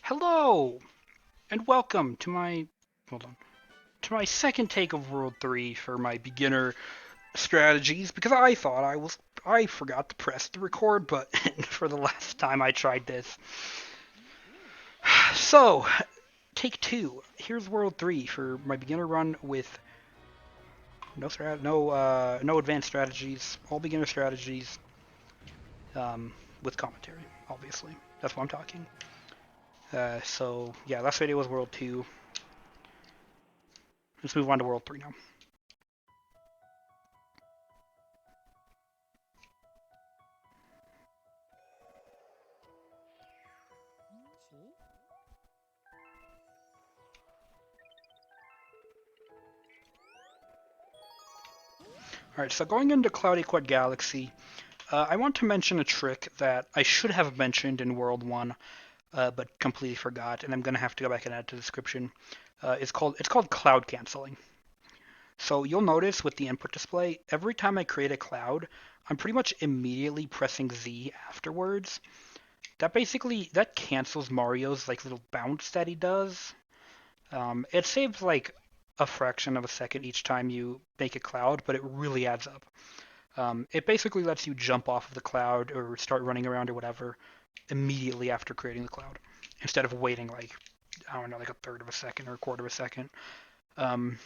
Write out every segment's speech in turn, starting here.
Hello, and welcome to hold on, to my second take of World 3 for my beginner strategies because I forgot to press the record button for the last time I tried this. So, take 2. Here's World 3 for my beginner run with no advanced strategies, all beginner strategies with commentary, obviously. That's what I'm talking. So yeah, last video was World 2. Let's move on to World 3 now. Alright, so going into Cloudy Quad Galaxy, I want to mention a trick that I should have mentioned in World 1, but completely forgot, and I'm going to have to go back and add to the description. It's called cloud canceling. So you'll notice with the input display, every time I create a cloud, I'm pretty much immediately pressing Z afterwards. That cancels Mario's like little bounce that he does. It saves like a fraction of a second each time you make a cloud, but it really adds up. It basically lets you jump off of the cloud or start running around or whatever immediately after creating the cloud, instead of waiting like, I don't know, like a third of a second or a quarter of a second. Um,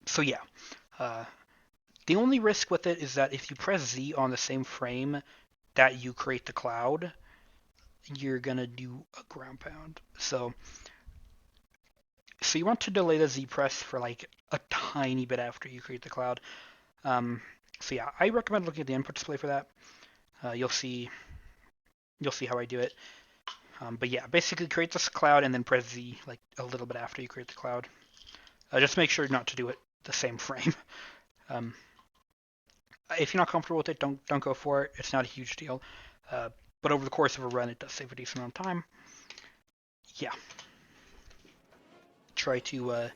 so yeah, uh, the only risk with it is that if you press Z on the same frame that you create the cloud, you're gonna do a ground pound. So you want to delay the Z press for like a tiny bit after you create the cloud. Um, so yeah, I recommend looking at the input display for that. You'll see how I do it. But yeah, basically create this cloud and then press Z like a little bit after you create the cloud. Just make sure not to do it the same frame. Um, if you're not comfortable with it, don't go for it. It's not a huge deal. Uh, but over the course of a run, it does save a decent amount of time. Yeah, try to.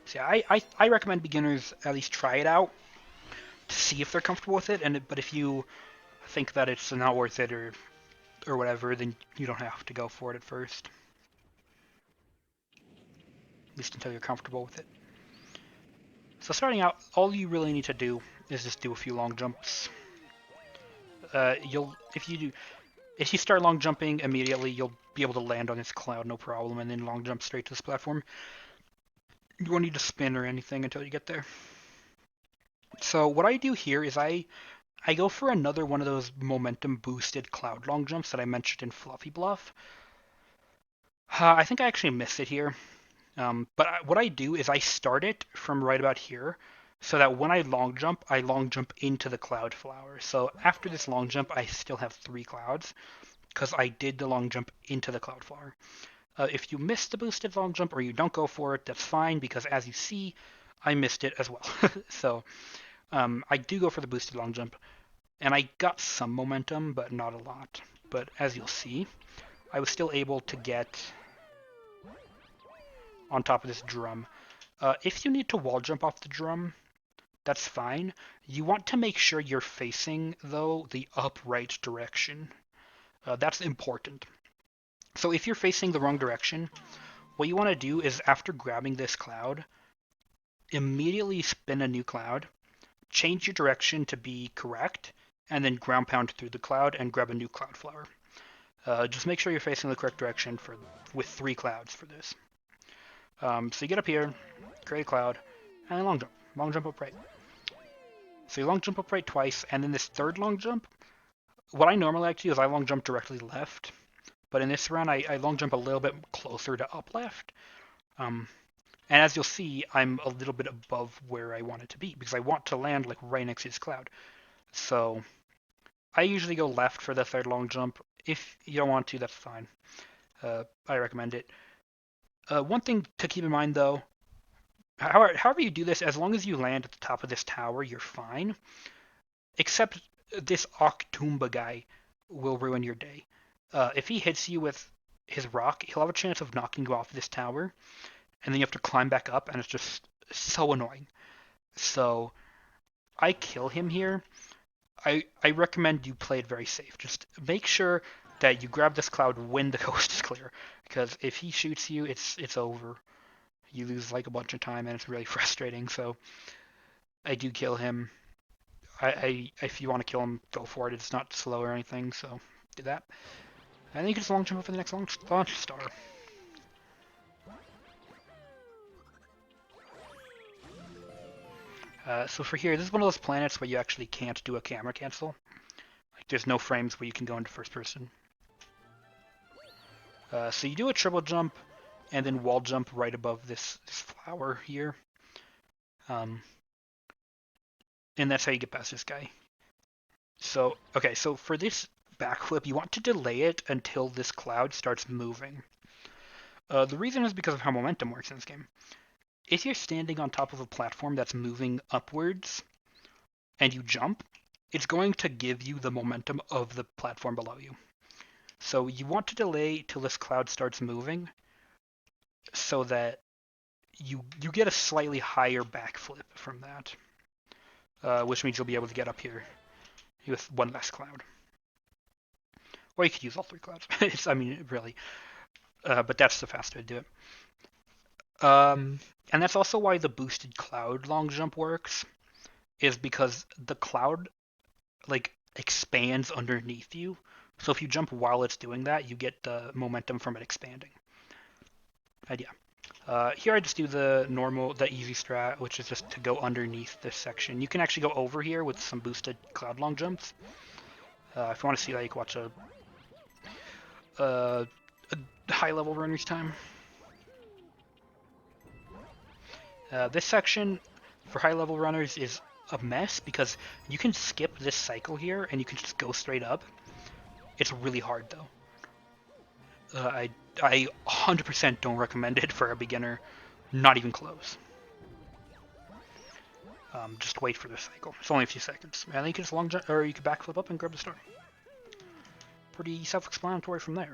So I recommend beginners at least try it out to see if they're comfortable with it. But if you think that it's not worth it or whatever, then you don't have to go for it at first. At least until you're comfortable with it. So starting out, all you really need to do is just do a few long jumps. You'll if you start long jumping immediately, you'll be able to land on this cloud no problem, and then long jump straight to this platform. You won't need to spin or anything until you get there. So what I do here is I go for another one of those momentum boosted cloud long jumps that I mentioned in Fluffy Bluff. I think I actually missed it here. But what I do is I start it from right about here, so that when I long jump into the cloud flower. So after this long jump, I still have 3 clouds, because I did the long jump into the cloud flower. If you miss the boosted long jump or you don't go for it, that's fine, because as you see, I missed it as well. So I do go for the boosted long jump, and I got some momentum, but not a lot. But as you'll see, I was still able to get on top of this drum. If you need to wall jump off the drum, that's fine. You want to make sure you're facing, though, the upright direction. That's important. So if you're facing the wrong direction, what you want to do is after grabbing this cloud, immediately spin a new cloud, change your direction to be correct, and then ground pound through the cloud and grab a new cloud flower. Just make sure you're facing the correct direction with 3 clouds for this. So you get up here, create a cloud, and then long jump. Long jump upright. So you long jump upright twice, and then this third long jump, what I normally like to do is I long jump directly left, but in this round I long jump a little bit closer to up left. Um, and as you'll see, I'm a little bit above where I want it to be, because I want to land like right next to this cloud. So I usually go left for the third long jump. If you don't want to, that's fine. I recommend it. One thing to keep in mind though, however you do this, as long as you land at the top of this tower, you're fine. Except this Octumba guy will ruin your day. If he hits you with his rock, he'll have a chance of knocking you off this tower, and then you have to climb back up, and it's just so annoying. So I kill him here. I recommend you play it very safe. Just make sure that you grab this cloud when the coast is clear, because if he shoots you, it's over. You lose like a bunch of time, and it's really frustrating. So I do kill him. If you want to kill him, go for it. It's not slow or anything, so do that. And then you can just long jump for the next launch star. So for here, this is one of those planets where you actually can't do a camera cancel. Like there's no frames where you can go into first person. So you do a triple jump and then wall jump right above this flower here. And that's how you get past this guy. So, okay, so for this backflip, you want to delay it until this cloud starts moving. The reason is because of how momentum works in this game. If you're standing on top of a platform that's moving upwards and you jump, it's going to give you the momentum of the platform below you. So you want to delay till this cloud starts moving so that you get a slightly higher backflip from that, which means you'll be able to get up here with one less cloud. Or you could use all three clouds. I mean, really. But that's the fast way to do it. And that's also why the boosted cloud long jump works, is because the cloud like expands underneath you. So if you jump while it's doing that, you get the momentum from it expanding. Idea. Here I just do the easy strat, which is just to go underneath this section. You can actually go over here with some boosted cloud long jumps. If you want to see that, you can watch a high level runner's time. This section for high level runners is a mess because you can skip this cycle here and you can just go straight up. It's really hard though. I 100% don't recommend it for a beginner, not even close. Just wait for the cycle. It's only a few seconds. And then you can just long jump, or you can backflip up and grab the star. Pretty self-explanatory from there.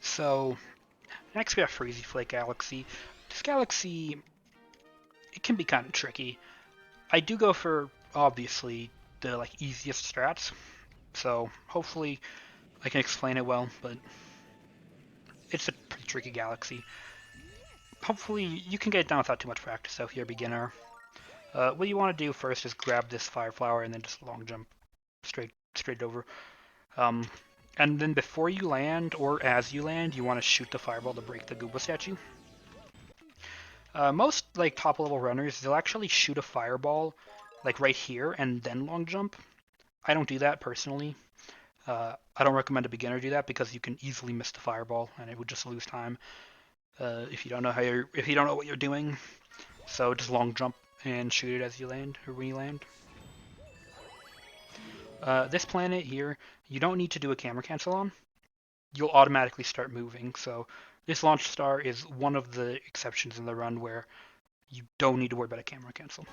So, next we have Freezy Flake Galaxy. This galaxy, it can be kind of tricky. I do go for, obviously, the easiest strats, so hopefully I can explain it well, but it's a pretty tricky galaxy. Hopefully you can get it down without too much practice, though, if you're a beginner. What you want to do first is grab this fire flower and then just long jump straight over. And then before you land, or as you land, you want to shoot the fireball to break the Goomba statue. Most top level runners, they'll actually shoot a fireball right here and then long jump. I don't do that personally. I don't recommend a beginner do that because you can easily miss the fireball and it would just lose time if you don't know what you're doing. So just long jump and shoot it as you land or when you land. This planet here, you don't need to do a camera cancel on. You'll automatically start moving. So this launch star is one of the exceptions in the run where you don't need to worry about a camera cancel.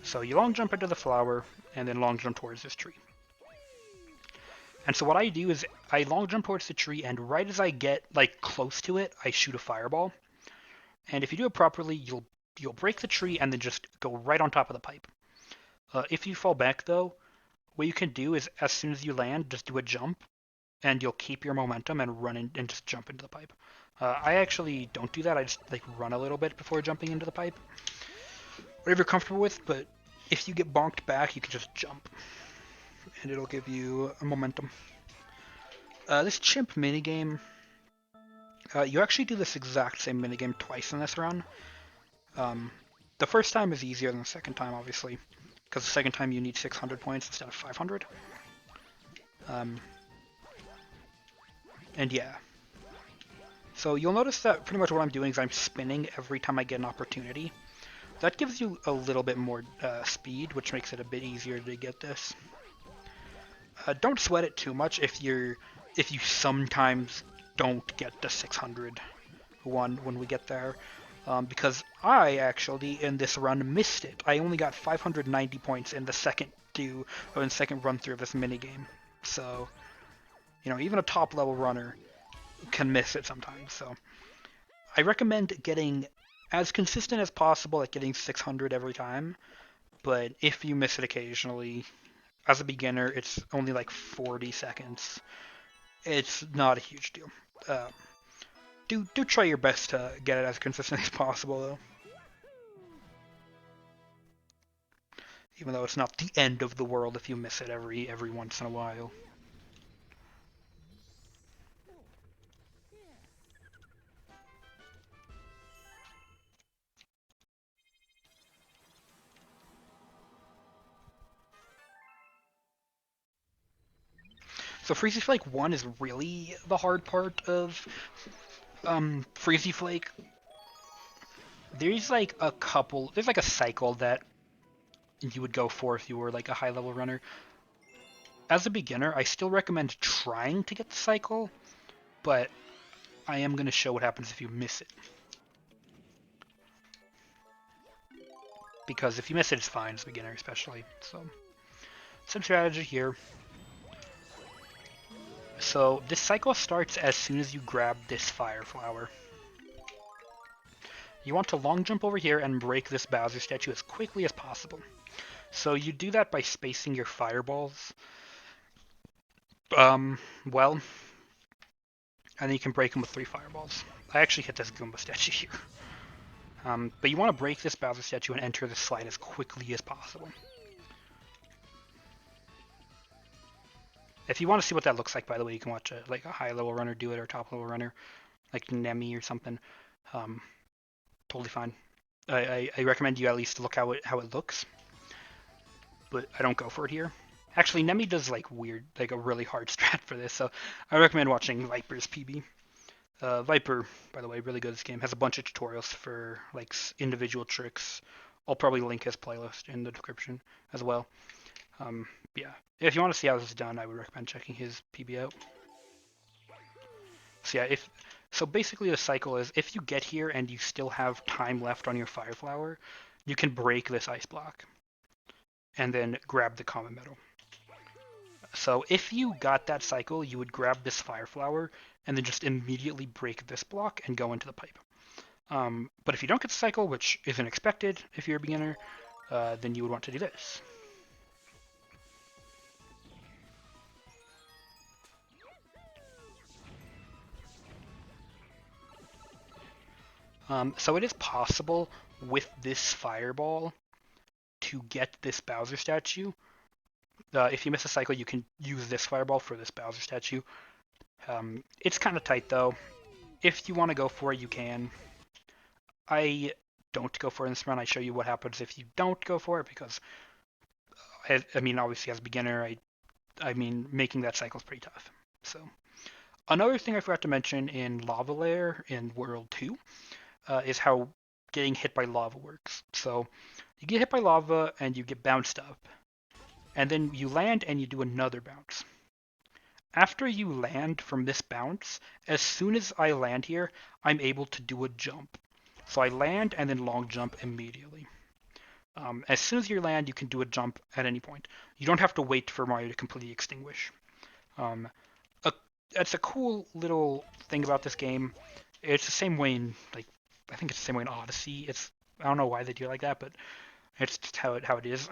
So you long jump into the flower and then long jump towards this tree. And so what I do is I long jump towards the tree, and right as I get close to it, I shoot a fireball. And if you do it properly, you'll break the tree and then just go right on top of the pipe. If you fall back though, what you can do is as soon as you land, just do a jump, and you'll keep your momentum and run in and just jump into the pipe. I actually don't do that. I just run a little bit before jumping into the pipe. Whatever you're comfortable with, but if you get bonked back, you can just jump, and it'll give you a momentum. This chimp minigame, you actually do this exact same minigame twice in this run. The first time is easier than the second time, obviously, because the second time you need 600 points instead of 500. And yeah. So you'll notice that pretty much what I'm doing is I'm spinning every time I get an opportunity. That gives you a little bit more speed, which makes it a bit easier to get this. Don't sweat it too much if you sometimes don't get the 600 one when we get there. Because I actually in this run missed it. I only got 590 points in the second run through of this minigame. So, even a top level runner can miss it sometimes. So, I recommend getting as consistent as possible at getting 600 every time. But if you miss it occasionally, as a beginner, it's only like 40 seconds. It's not a huge deal. Uh, do try your best to get it as consistent as possible, though. Even though it's not the end of the world if you miss it every once in a while. So Freezy Flake 1 is really the hard part of Freezy Flake. There's like a cycle that you would go for if you were like a high level runner. As a beginner, I still recommend trying to get the cycle, but I am going to show what happens if you miss it. Because if you miss it, it's fine as a beginner, especially. So, some strategy here. So, this cycle starts as soon as you grab this fire flower. You want to long jump over here and break this Bowser statue as quickly as possible. So you do that by spacing your fireballs. Well, and then you can break them with 3 fireballs. I actually hit this Goomba statue here. But you want to break this Bowser statue and enter the slide as quickly as possible. If you want to see what that looks like, by the way, you can watch a high level runner do it or top level runner, like Nemi or something. Totally fine. I recommend you at least look how it looks, but I don't go for it here. Actually, Nemi does like a really hard strat for this, so I recommend watching Viper's PB. Viper, by the way, really good at this game. Has a bunch of tutorials for like individual tricks. I'll probably link his playlist in the description as well. Yeah, if you want to see how this is done, I would recommend checking his PB out. So yeah, so basically the cycle is if you get here and you still have time left on your fire flower, you can break this ice block and then grab the common medal. So if you got that cycle, you would grab this fire flower and then just immediately break this block and go into the pipe. But if you don't get the cycle, which isn't expected if you're a beginner, then you would want to do this. So it is possible with this fireball to get this Bowser statue. If you miss a cycle, you can use this fireball for this Bowser statue. It's kind of tight though. If you want to go for it, you can. I don't go for it in this run. I show you what happens if you don't go for it because, I mean, obviously as a beginner, I mean, making that cycle is pretty tough. So another thing I forgot to mention in Lava Lair in World 2 is how getting hit by lava works. So you get hit by lava and you get bounced up, and then you land and you do another bounce. After you land from this bounce, as soon as I land here, I'm able to do a jump. So I land and then long jump immediately. As soon as you land, you can do a jump at any point. You don't have to wait for Mario to completely extinguish. Um, That's a cool little thing about this game. It's the same way in I think it's the same way in Odyssey. I don't know why they do it like that, but it's just how it is.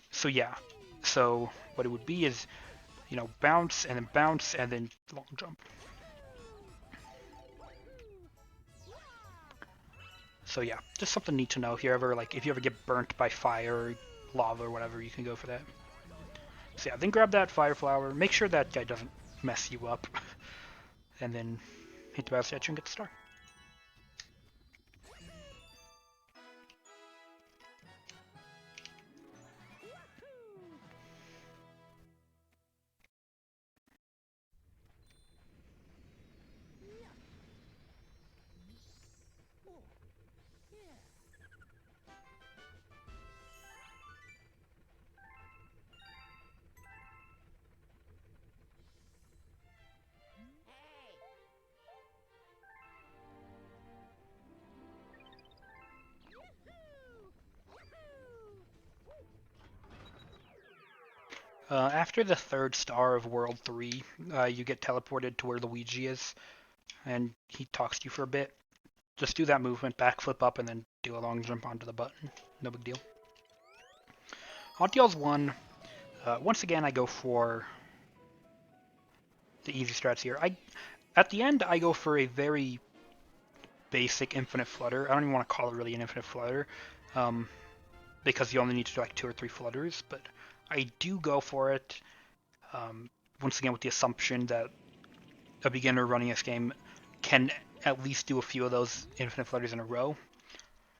So yeah, so what it would be is bounce and then long jump. So yeah, just something neat to know. If you ever get burnt by fire or lava or whatever, you can go for that. So yeah, then grab that fire flower. Make sure that guy doesn't mess you up, and then hit the battle statue and get the star. After the third star of World 3, you get teleported to where Luigi is, and he talks to you for a bit. Just do that movement, backflip up, and then do a long jump onto the button. No big deal. Hot Deals 1, once again I go for the easy strats here. At the end, I go for a very basic infinite flutter. I don't even want to call it really an infinite flutter, because you only need to do like 2 or 3 flutters, but I do go for it, once again with the assumption that a beginner running this game can at least do a few of those infinite flutters in a row,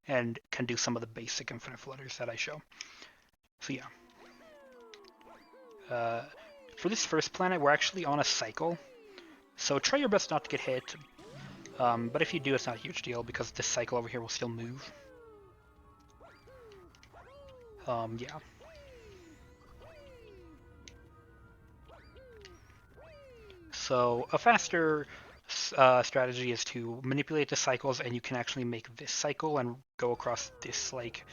and can do some of the basic infinite flutters that I show. So yeah. For this first planet, we're actually on a cycle, so try your best not to get hit, but if you do, it's not a huge deal, because this cycle over here will still move. Yeah. So a faster strategy is to manipulate the cycles, and you can actually make this cycle and go across this like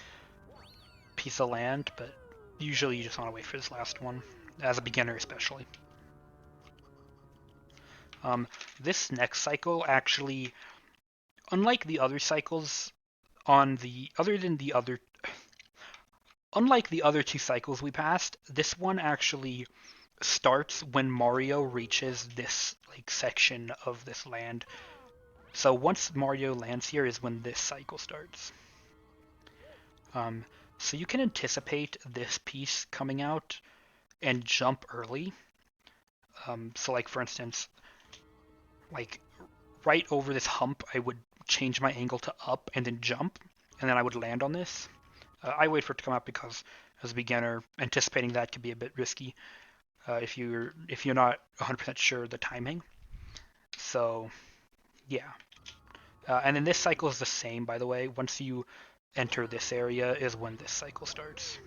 piece of land, but usually you just want to wait for this last one, as a beginner especially. This next cycle actually, unlike the other cycles on the unlike the other two cycles we passed, this one actually starts when Mario reaches this like section of this land. So once Mario lands here is when this cycle starts. So you can anticipate this piece coming out and jump early. So like for instance, like right over this hump, I would change my angle to up and then jump, and then I would land on this. I wait for it to come up because as a beginner, anticipating that could be a bit risky if you're not 100% sure the timing. So yeah, and then this cycle is the same, by the way. Once you enter this area is when this cycle starts.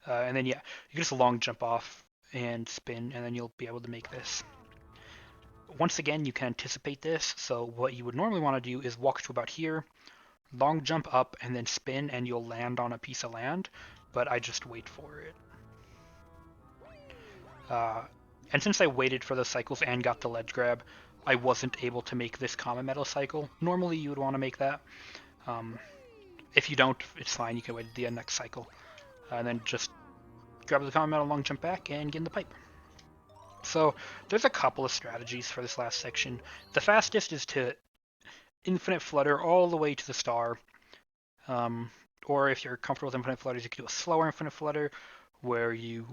And then yeah, you just long jump off and spin, and then you'll be able to make this. Once again, you can anticipate this, so what you would normally want to do is walk to about here, long jump up, and then spin, and you'll land on a piece of land, but I just wait for it. And since I waited for the cycles and got the ledge grab, I wasn't able to make this common metal cycle. Normally you would want to make that. If you don't, it's fine, you can wait the next cycle. And then just grab the common metal, long jump back, and get in the pipe. So there's a couple of strategies for this last section. The fastest is to infinite flutter all the way to the star. Or if you're comfortable with infinite flutters, you can do a slower infinite flutter where you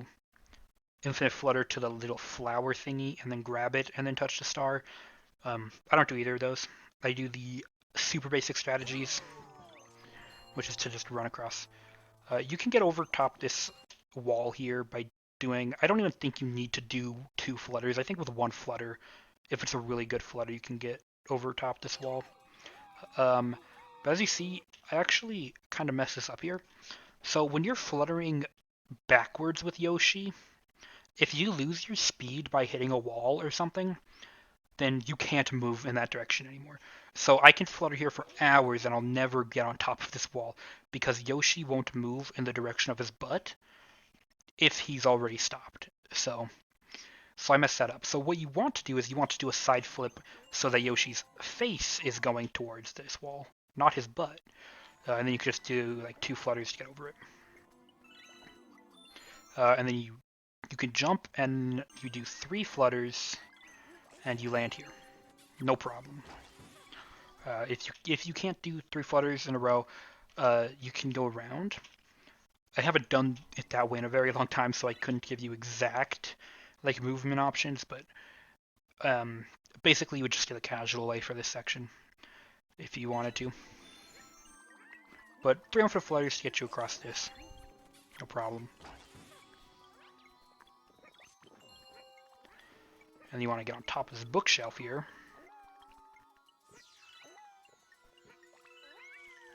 infinite flutter to the little flower thingy and then grab it and then touch the star. I don't do either of those. I do the super basic strategies, which is to just run across. You can get over top this wall here by doing, I don't even think you need to do 2 flutters. I think with 1 flutter, if it's a really good flutter, you can get over top this wall. But as you see, I actually kind of mess this up here. So when you're fluttering backwards with Yoshi, if you lose your speed by hitting a wall or something, then you can't move in that direction anymore. So I can flutter here for hours and I'll never get on top of this wall because Yoshi won't move in the direction of his butt if he's already stopped. So I messed that up. So what you want to do is you want to do a side flip so that Yoshi's face is going towards this wall, not his butt. And then you can just do like 2 flutters to get over it. And then you can jump and you do 3 flutters and you land here. No problem. If you can't do 3 flutters in a row, you can go around. I haven't done it that way in a very long time, so I couldn't give you exact like movement options, but basically you would just get a casual way for this section if you wanted to. But 300 flutters to get you across this, no problem. And you want to get on top of this bookshelf here.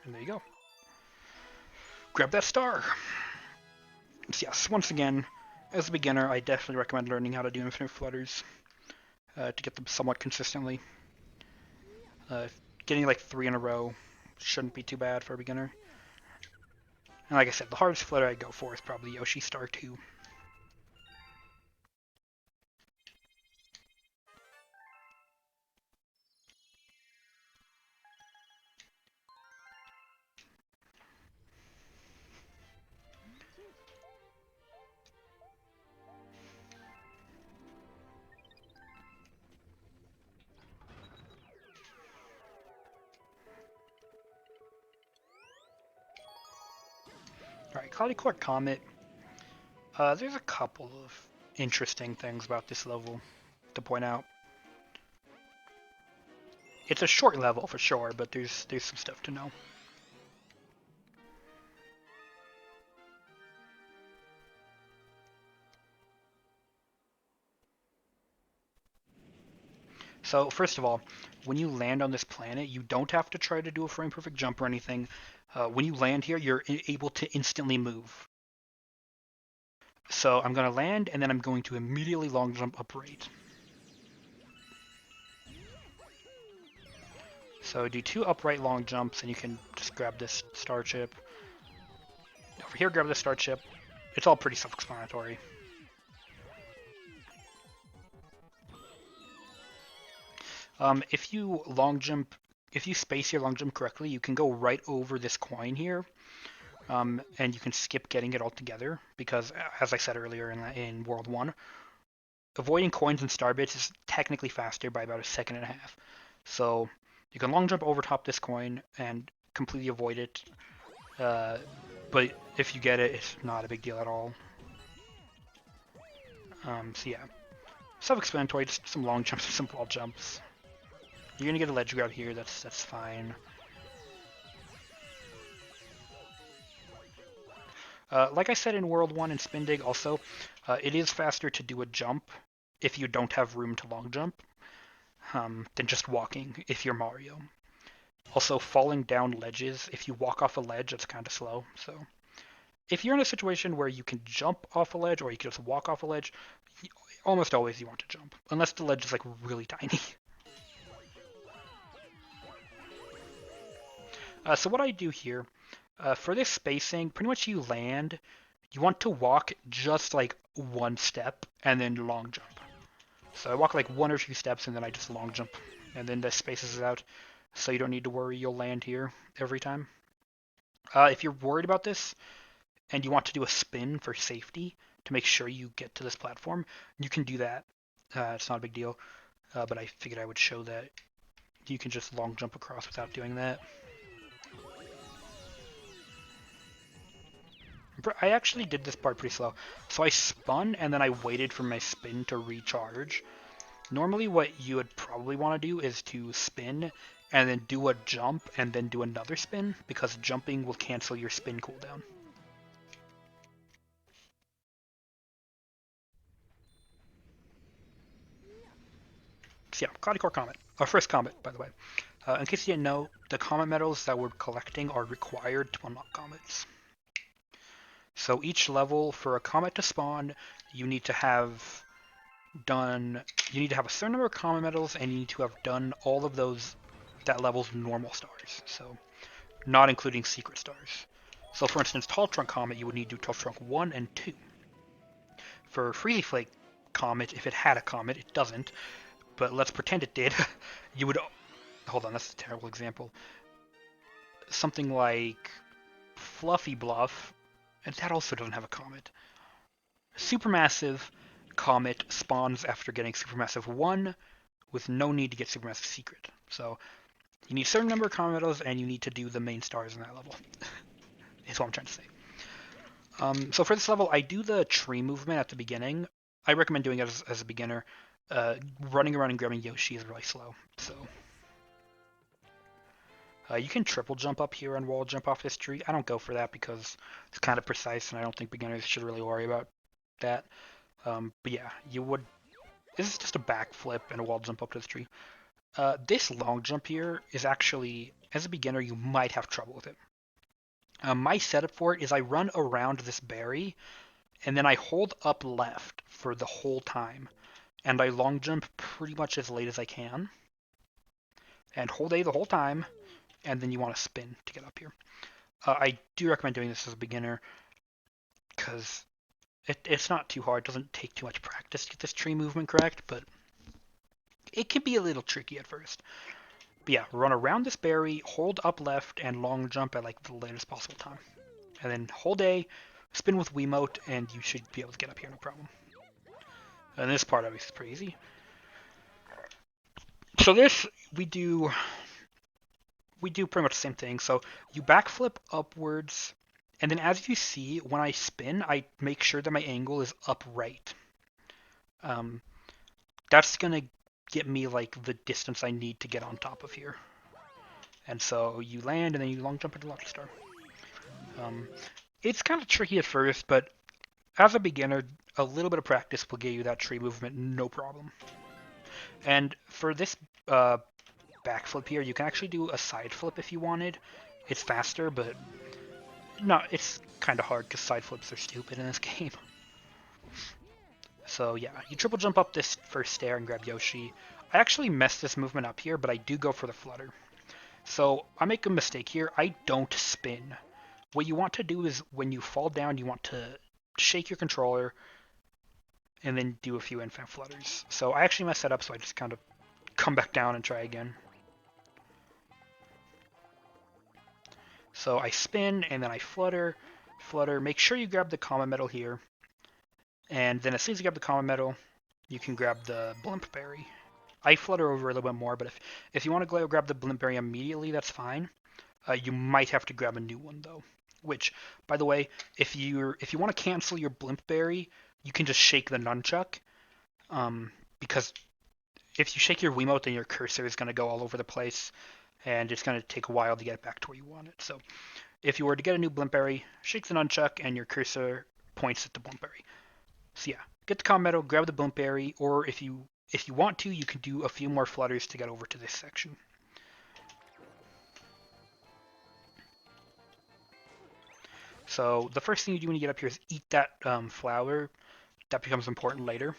And there you go. Grab that star. So yes, once again, as a beginner, I definitely recommend learning how to do infinite flutters to get them somewhat consistently. Getting like 3 in a row shouldn't be too bad for a beginner. And like I said, the hardest flutter I go for is probably Yoshi Star 2. Alright, Cloudy Court Comet. There's a couple of interesting things about this level to point out. It's a short level for sure, but there's some stuff to know. So first of all, when you land on this planet, you don't have to try to do a frame perfect jump or anything. When you land here, you're able to instantly move. So I'm going to land, and then I'm going to immediately long jump upright. So do 2 upright long jumps, and you can just grab this star chip. Over here, grab the star chip. It's all pretty self-explanatory. If you long jump, if you space your long jump correctly, you can go right over this coin here, and you can skip getting it altogether because, as I said earlier in World 1, avoiding coins and star bits is technically faster by about 1.5 seconds. So you can long jump over top this coin and completely avoid it, but if you get it, it's not a big deal at all. So yeah, self-explanatory, just some long jumps and some wall jumps. You're gonna get a ledge grab here, that's fine. Like I said in World 1 and Spin Dig also, it is faster to do a jump if you don't have room to long jump than just walking if you're Mario. Also, falling down ledges, if you walk off a ledge, it's kind of slow. So if you're in a situation where you can jump off a ledge or you can just walk off a ledge, almost always you want to jump, unless the ledge is like really tiny. So what I do here, for this spacing, pretty much you land, you want to walk just like 1 step and then long jump. So I walk like 1 or 2 steps and then I just long jump, and then this spaces it out, so you don't need to worry you'll land here every time. If you're worried about this and you want to do a spin for safety to make sure you get to this platform, you can do that. It's not a big deal, but I figured I would show that you can just long jump across without doing that. I actually did this part pretty slow. So I spun and then I waited for my spin to recharge. Normally what you would probably want to do is to spin and then do a jump and then do another spin, because jumping will cancel your spin cooldown. So yeah, Cloudy Core Comet. Our first comet, by the way. In case you didn't know, the comet medals that we're collecting are required to unlock comets. So each level, for a comet to spawn, you need to have a certain number of comet medals, and you need to have done all of those that level's normal stars, so not including secret stars. So for instance, Tall Trunk Comet, you would need to do Tall Trunk 1 and 2. For Freely Flake Comet, if it had a comet, it doesn't, but let's pretend it did, you would... Hold on, that's a terrible example. Something like Fluffy Bluff, and that also doesn't have a comet. Supermassive Comet spawns after getting Supermassive 1 with no need to get Supermassive Secret. So you need a certain number of comet medals, and you need to do the main stars in that level. Is what I'm trying to say. So for this level, I do the tree movement at the beginning. I recommend doing it as a beginner. Running around and grabbing Yoshi is really slow. So you can triple jump up here and wall jump off this tree. I don't go for that because it's kind of precise, and I don't think beginners should really worry about that. But yeah, you would. This is just a backflip and a wall jump up to this tree. This long jump here is actually, as a beginner, you might have trouble with it. My setup for it is I run around this berry, and then I hold up left for the whole time, and I long jump pretty much as late as I can, and hold A the whole time, and then you want to spin to get up here. I do recommend doing this as a beginner, because it's not too hard. It doesn't take too much practice to get this tree movement correct, but it can be a little tricky at first. But yeah, run around this berry, hold up left, and long jump at like the latest possible time. And then hold A, spin with Wiimote, and you should be able to get up here no problem. And this part obviously is pretty easy. So this, we do pretty much the same thing. So you backflip upwards And then as you see, when I spin, I make sure that my angle is upright. Um, that's gonna get me like the distance I need to get on top of here. And so you land and then you long jump into Lucky Star. Um, it's kind of tricky at first, but as a beginner, a little bit of practice will get you that tree movement, no problem. And for this uh, backflip here, you can actually do a side flip if you wanted. It's faster, but no, it's kind of hard because side flips are stupid in this game. So yeah, you triple jump up this first stair and grab Yoshi. I actually messed this movement up here, but I do go for the flutter. So I make a mistake here. I don't spin. What you want to do is when you fall down, you want to shake your controller and then do a few infinite flutters. So I actually messed that up, so I just kind of come back down and try again. So I spin and then I flutter, flutter. Make sure you grab the common medal here. And then as soon as you grab the common medal, you can grab the blimp berry. I flutter over a little bit more, but if you want to go grab the blimp berry immediately, that's fine. You might have to grab a new one though. Which, by the way, if you want to cancel your blimp berry, you can just shake the nunchuck. Because if you shake your Wiimote, then your cursor is going to go all over the place, and it's going to take a while to get it back to where you want it. So if you were to get a new blimp berry, shake the nunchuck, and your cursor points at the blimp berry. So yeah, get the common medal, grab the blimp berry, or if you want to, you can do a few more flutters to get over to this section. So the first thing you do when you get up here is eat that flower. That becomes important later.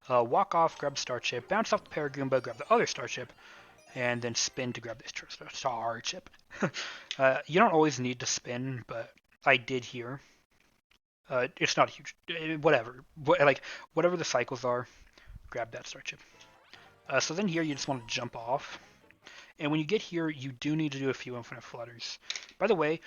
Walk off, grab the star chip, bounce off the Paragoomba, grab the other star chip, and then spin to grab this star chip. You don't always need to spin, but I did here. It's not huge. Whatever. Whatever the cycles are, grab that star chip. So then here you just want to jump off. And when you get here, you do need to do a few infinite flutters. By the way,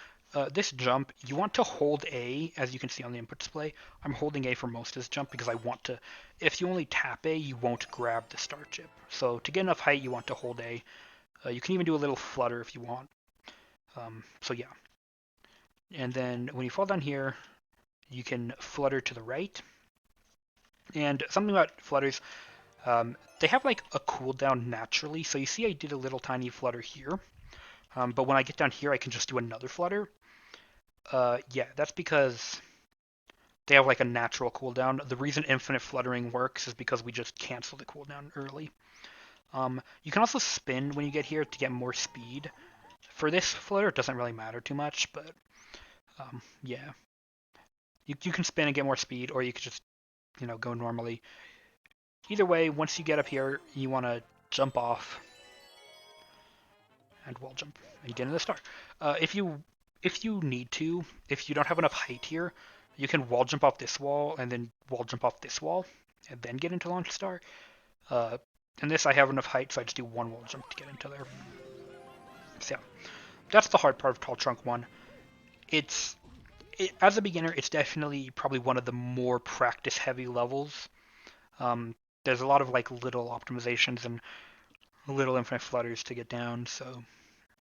this jump, you want to hold A, as you can see on the input display. I'm holding A for most of this jump because I want to, if you only tap A, you won't grab the star chip. So to get enough height, you want to hold A. You can even do a little flutter if you want. So yeah. And then when you fall down here, you can flutter to the right. And something about flutters, they have like a cooldown naturally. So you see I did a little tiny flutter here. But when I get down here, I can just do another flutter. Yeah, that's because they have like a natural cooldown. The reason infinite fluttering works is because we just cancel the cooldown early. You can also spin when you get here to get more speed. For this flutter, it doesn't really matter too much, but yeah. You can spin and get more speed, or you could just, go normally. Either way, once you get up here, you want to jump off and wall jump and get into the star. If you need to, if you don't have enough height here, you can wall jump off this wall and then wall jump off this wall and then get into launch star. In this, I have enough height, so I just do one wall jump to get into there. So yeah, that's the hard part of Tall Trunk 1. As a beginner, it's definitely probably one of the more practice-heavy levels. There's a lot of like little optimizations and little infinite flutters to get down, so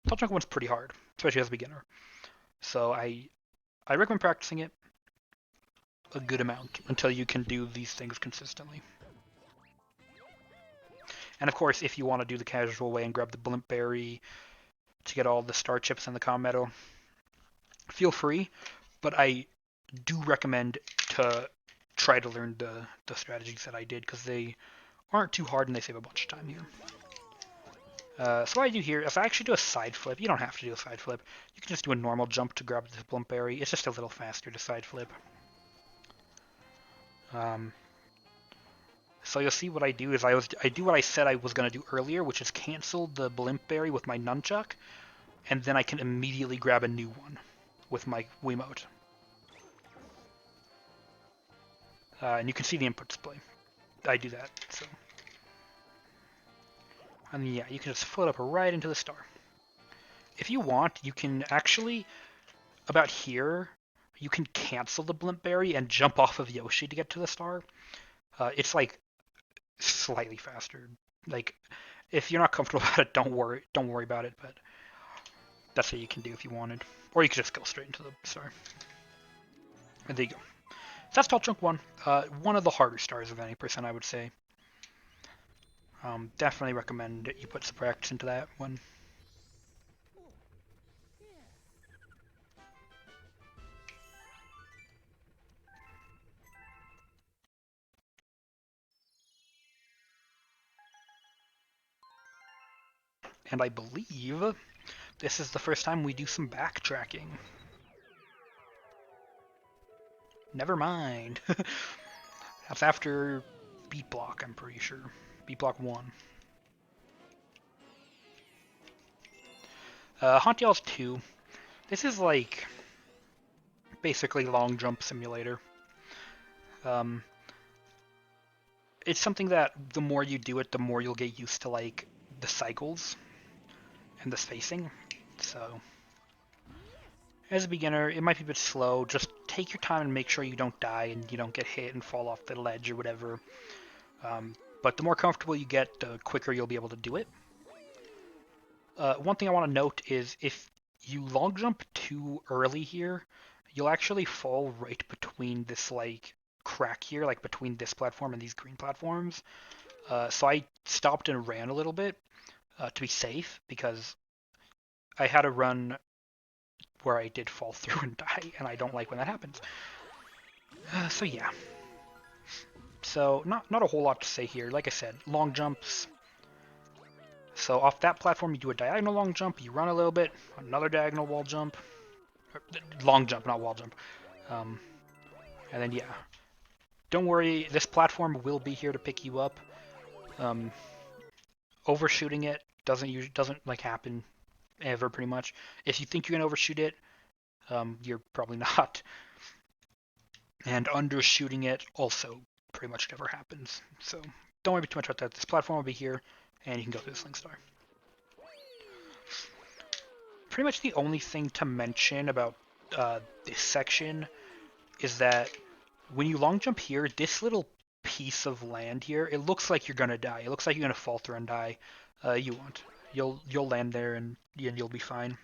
Tall Trunk 1's pretty hard, especially as a beginner. So I recommend practicing it a good amount until you can do these things consistently. And of course, if you want to do the casual way and grab the blimp berry to get all the star chips and the comm medal, feel free. But I do recommend to try to learn the strategies that I did because they aren't too hard and they save a bunch of time here. So what I do here, if I actually do a side flip, you don't have to do a side flip. You can just do a normal jump to grab the blimp berry. It's just a little faster to side flip. So you'll see what I do is I do what I said I was going to do earlier, which is cancel the blimp berry with my nunchuck, and then I can immediately grab a new one with my Wiimote. And you can see the input display. I do that, so. And yeah, you can just float up right into the star. If you want, you can actually, about here, you can cancel the blimp berry and jump off of Yoshi to get to the star. It's like slightly faster. Like, if you're not comfortable about it, don't worry about it. But That's what you can do if you wanted. Or you could just go straight into the star. And there you go. So that's Tall Chunk 1. One of the harder stars of any percent, I would say. Definitely recommend that you put some practice into that one. And I believe this is the first time we do some backtracking. Never mind. That's after Beat Block, I'm pretty sure. Beat Block 1. Haunt Y'all's 2. This is like basically long jump simulator. Um, it's something that the more you do it, the more you'll get used to like the cycles and the spacing. So as a beginner, it might be a bit slow. Just take your time and make sure you don't die and you don't get hit and fall off the ledge or whatever. But the more comfortable you get, the quicker you'll be able to do it. One thing I want to note is if you long jump too early here, you'll actually fall right between this like crack here, like between this platform and these green platforms. So I stopped and ran a little bit to be safe because I had a run where I did fall through and die, and I don't like when that happens. So yeah. So not a whole lot to say here. Like I said, long jumps. So off that platform, you do a diagonal long jump, you run a little bit, another diagonal wall jump, long jump, not wall jump. And then yeah, don't worry, this platform will be here to pick you up. Overshooting it doesn't like happen ever pretty much. If you think you're gonna overshoot it, you're probably not. And undershooting it also pretty much never happens. So don't worry too much about that. This platform will be here, and you can go through the Sling Star. Pretty much the only thing to mention about this section is that when you long jump here, this little piece of land here, it looks like you're gonna die. It looks like you're gonna fall through and die. You won't. You'll land there and you'll be fine.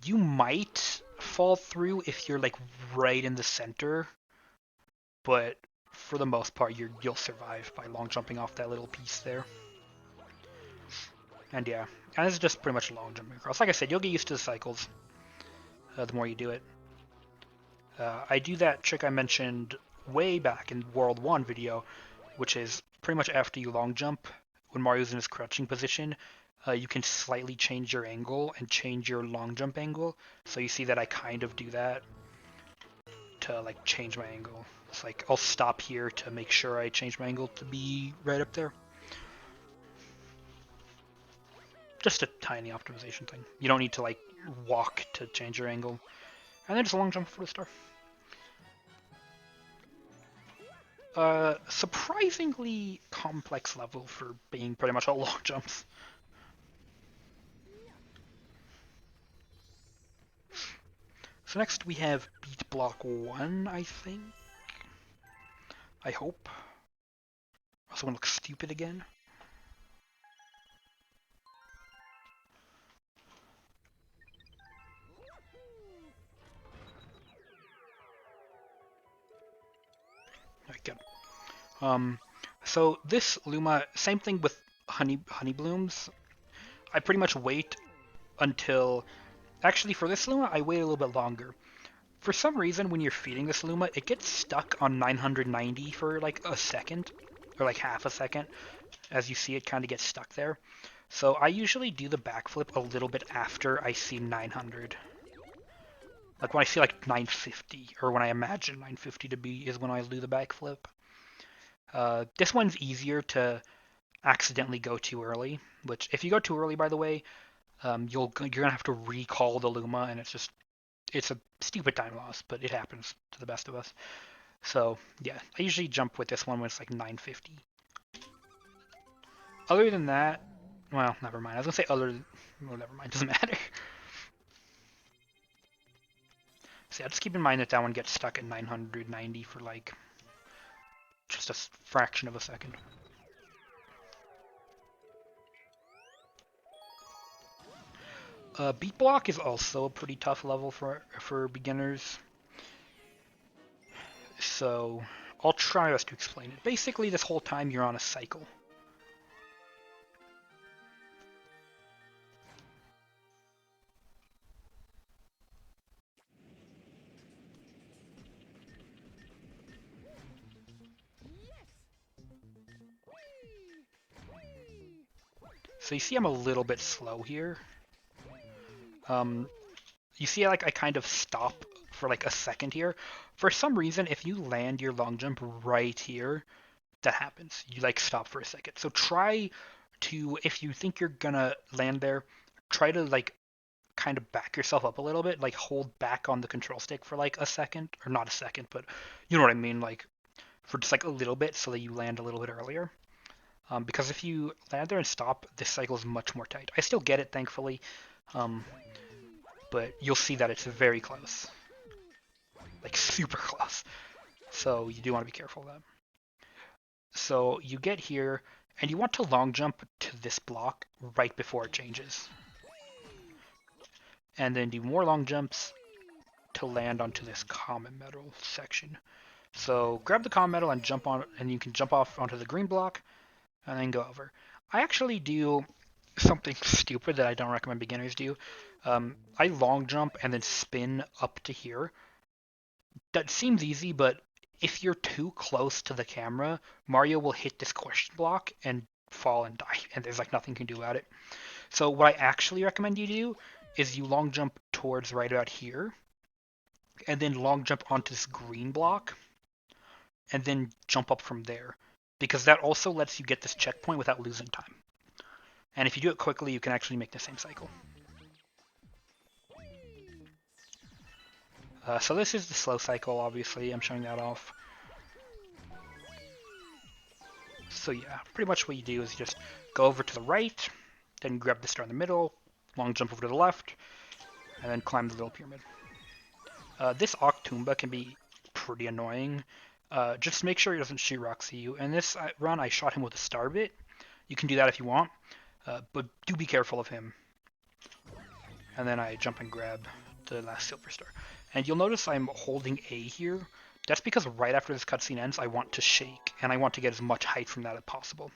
You might fall through if you're like right in the center, but for the most part, you'll survive by long jumping off that little piece there. And yeah, and this is just pretty much long jumping across. Like I said, you'll get used to the cycles the more you do it. I do that trick I mentioned way back in World 1 video, which is pretty much after you long jump, when Mario's in his crouching position, you can slightly change your angle and change your long jump angle. So you see that I kind of do that to like change my angle. It's like I'll stop here to make sure I change my angle to be right up there. Just a tiny optimization thing. You don't need to like walk to change your angle. And then just a long jump for the star. Surprisingly complex level for being pretty much all long jumps. So next we have Beat Block 1, I think. I hope. Also want to look stupid again. Alright, good. So this Luma, same thing with honey blooms. I pretty much wait until... Actually, for this Luma, I wait a little bit longer. For some reason, when you're feeding this Luma, it gets stuck on 990 for like a second, or like half a second. As you see, it kind of gets stuck there. So I usually do the backflip a little bit after I see 900. Like when I see like 950, or when I imagine 950 to be, is when I do the backflip. This one's easier to accidentally go too early, which if you go too early, by the way, you're gonna have to recall the Luma, and it's a stupid time loss, but it happens to the best of us. So yeah, I usually jump with this one when it's like 950. Other than that, well, never mind. I was gonna say well, never mind. Doesn't matter. So yeah, just keep in mind that one gets stuck at 990 for like just a fraction of a second. Beat block is also a pretty tough level for beginners. So I'll try my best to explain it. Basically, this whole time you're on a cycle. So you see I'm a little bit slow here. You see like I kind of stop for like a second here. For some reason, if you land your long jump right here, that happens. You like stop for a second. So try to, if you think you're gonna land there, try to like kind of back yourself up a little bit, like hold back on the control stick for like a second, or not a second, but you know what I mean, like for just like a little bit so that you land a little bit earlier. Because if you land there and stop, this cycle is much more tight. I still get it, thankfully, um, but you'll see that it's very close, like super close. So you do want to be careful of that. So you get here, and you want to long jump to this block right before it changes. And then do more long jumps to land onto this common metal section. So grab the common metal and jump on, and you can jump off onto the green block, and then go over. I actually do something stupid that I don't recommend beginners do. I long jump and then spin up to here. That seems easy, but if you're too close to the camera, Mario will hit this question block and fall and die, and there's like nothing you can do about it. So what I actually recommend you do is you long jump towards right about here, and then long jump onto this green block, and then jump up from there, because that also lets you get this checkpoint without losing time. And if you do it quickly, you can actually make the same cycle. So this is the slow cycle, obviously. I'm showing that off. So yeah, pretty much what you do is you just go over to the right, then grab the star in the middle, long jump over to the left, and then climb the little pyramid. This Octumba can be pretty annoying. Just make sure he doesn't shoot rocks at you. And this run, I shot him with a star bit. You can do that if you want, but do be careful of him. And then I jump and grab the last silver star. And you'll notice I'm holding A here. That's because right after this cutscene ends, I want to shake, and I want to get as much height from that as possible.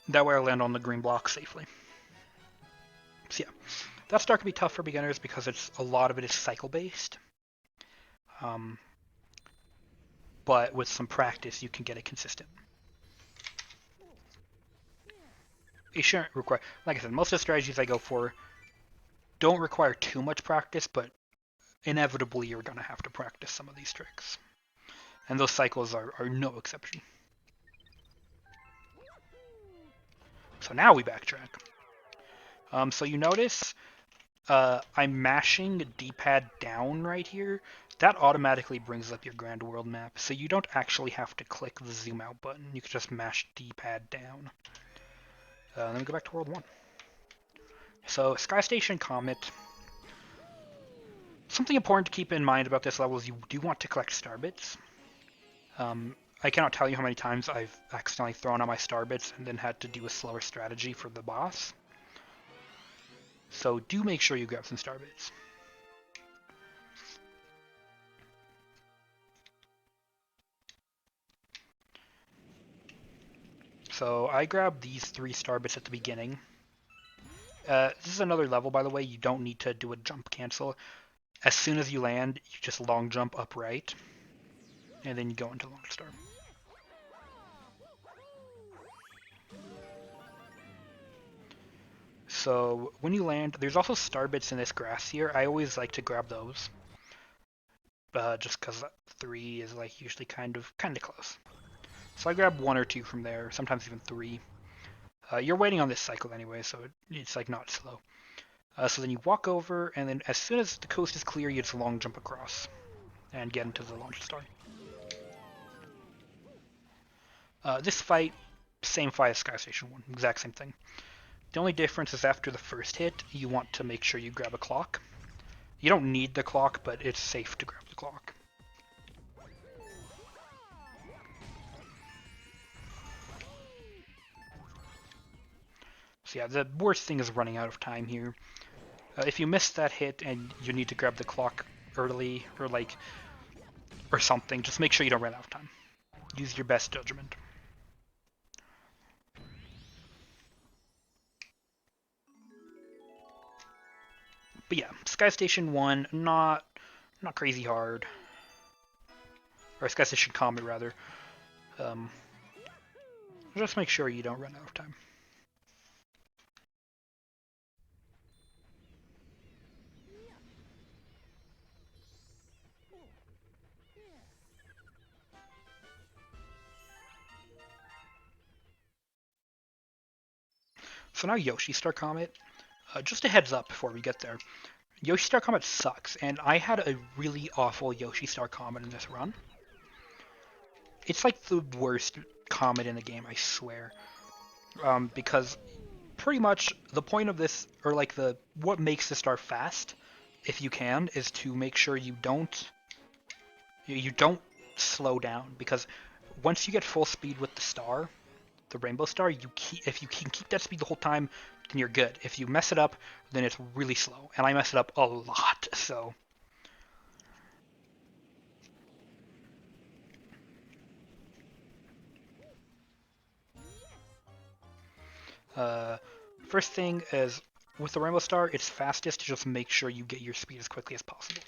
That way I land on the green block safely. So yeah, that star can be tough for beginners because a lot of it is cycle-based. But with some practice, you can get it consistent. It shouldn't require, like I said, most of the strategies I go for don't require too much practice, but inevitably you're going to have to practice some of these tricks. And those cycles are no exception. So now we backtrack. So you notice I'm mashing D-pad down right here. That automatically brings up your Grand World map, so you don't actually have to click the zoom out button. You can just mash D-pad down. Then we go back to World 1. So Sky Station Comet. Something important to keep in mind about this level is you do want to collect star bits. I cannot tell you how many times I've accidentally thrown out my star bits and then had to do a slower strategy for the boss. So do make sure you grab some star bits. So I grabbed these 3 star bits at the beginning. This is another level, by the way. You don't need to do a jump cancel. As soon as you land, you just long jump upright, and then you go into long star. So when you land, there's also star bits in this grass here. I always like to grab those, just because 3 is like usually kind of close. So I grab 1 or 2 from there, sometimes even 3. You're waiting on this cycle anyway, so it's like not slow. So then you walk over, and then as soon as the coast is clear, you just long jump across and get into the launch star. This fight, same fight as Sky Station 1, exact same thing. The only difference is after the first hit, you want to make sure you grab a clock. You don't need the clock, but it's safe to grab the clock. So yeah, the worst thing is running out of time here. If you miss that hit and you need to grab the clock early or something, just make sure you don't run out of time. Use your best judgment. But yeah, Sky Station 1, not crazy hard. Or Sky Station Comet, rather. Um, just make sure you don't run out of time. So now Yoshi Star Comet. Just a heads up before we get there. Yoshi Star Comet sucks, and I had a really awful Yoshi Star Comet in this run. It's like the worst comet in the game, I swear. Because pretty much the point of this, or like what makes the star fast, if you can, is to make sure you don't slow down. Because once you get full speed with the star, the rainbow star, if you can keep that speed the whole time, then you're good. If you mess it up, then it's really slow, and I mess it up a lot. So Uh, first thing is, with the Rainbow Star, it's fastest to just make sure you get your speed as quickly as possible.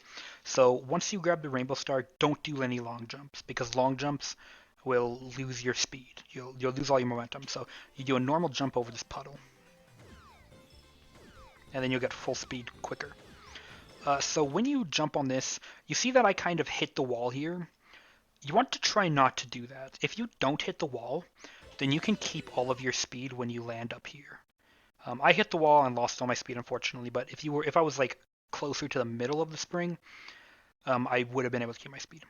So once you grab the Rainbow Star, don't do any long jumps, because long jumps will lose your speed. You'll lose all your momentum. So you do a normal jump over this puddle, and then you'll get full speed quicker. So when you jump on this, you see that I kind of hit the wall here. You want to try not to do that. If you don't hit the wall, then you can keep all of your speed when you land up here. I hit the wall and lost all my speed, unfortunately. But if I was like closer to the middle of the spring, I would have been able to keep my speed.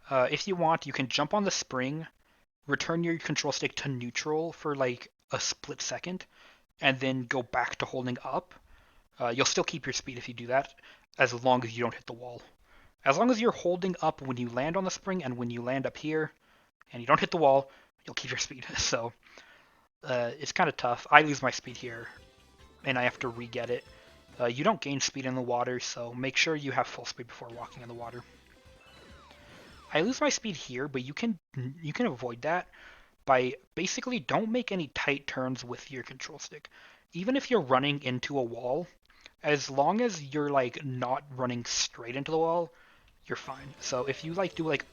If you want, you can jump on the spring, return your control stick to neutral for like a split second, and then go back to holding up. You'll still keep your speed if you do that, as long as you don't hit the wall. As long as you're holding up when you land on the spring and when you land up here, and you don't hit the wall, you'll keep your speed. So it's kind of tough. I lose my speed here, and I have to re-get it. You don't gain speed in the water, so make sure you have full speed before walking in the water. I lose my speed here, but you can avoid that by basically don't make any tight turns with your control stick. Even if you're running into a wall, as long as you're like not running straight into the wall, you're fine. So if you like do like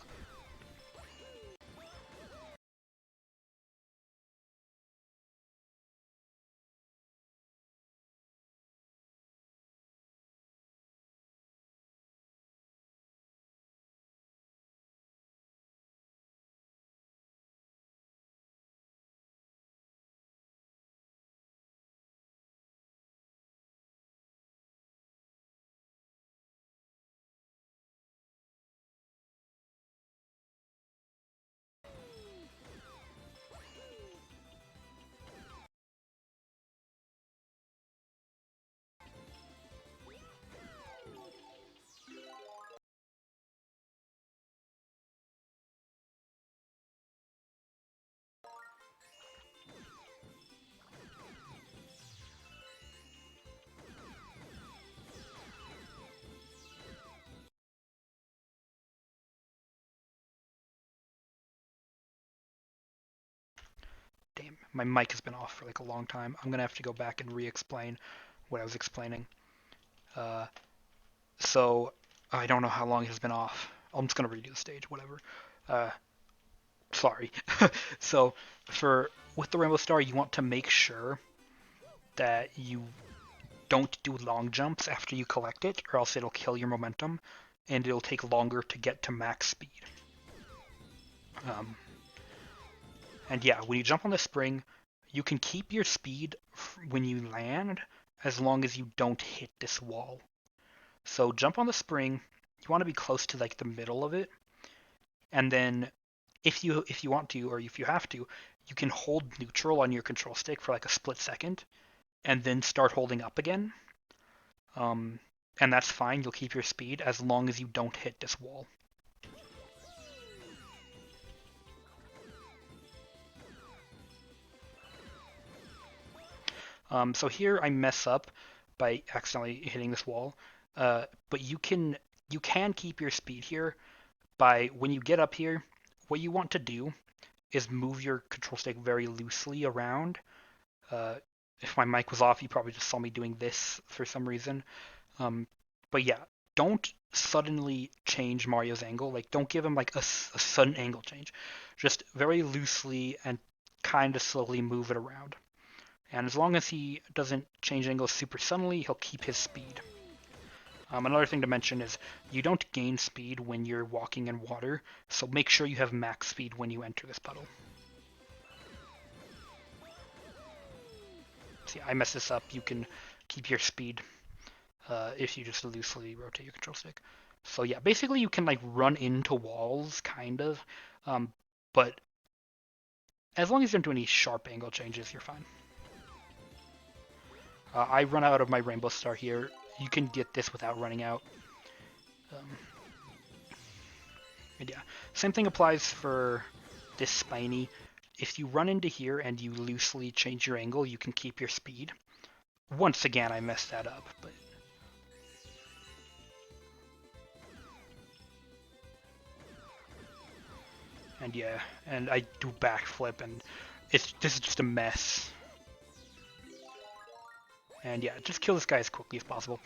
damn, my mic has been off for like a long time. I'm gonna have to go back and re-explain what I was explaining. Uh, so I don't know how long it has been off. I'm just gonna redo the stage, whatever. Uh, Sorry. So for with the Rainbow Star, you want to make sure that you don't do long jumps after you collect it, or else it'll kill your momentum, and it'll take longer to get to max speed. Um, and yeah, when you jump on the spring, you can keep your speed when you land as long as you don't hit this wall. So jump on the spring. You want to be close to like the middle of it, and then if you want to or if you have to, you can hold neutral on your control stick for like a split second, and then start holding up again. Um, and that's fine. You'll keep your speed as long as you don't hit this wall. So here I mess up by accidentally hitting this wall, but you can keep your speed here by when you get up here. What you want to do is move your control stick very loosely around. Uh, if my mic was off, you probably just saw me doing this for some reason. Um, but yeah, don't suddenly change Mario's angle. Like, don't give him like a sudden angle change. Just very loosely and kind of slowly move it around. And as long as he doesn't change angles super suddenly, he'll keep his speed. Another thing to mention is you don't gain speed when you're walking in water, so make sure you have max speed when you enter this puddle. See, I messed this up. You can keep your speed if you just loosely rotate your control stick. So yeah, basically you can like run into walls, kind of, um, but as long as you don't do any sharp angle changes, you're fine. I run out of my rainbow star here. You can get this without running out. Um, and yeah, same thing applies for this spiny. If you run into here and you loosely change your angle, you can keep your speed. Once again, I messed that up, but and yeah, and I do backflip, and this is just a mess. And yeah, just kill this guy as quickly as possible.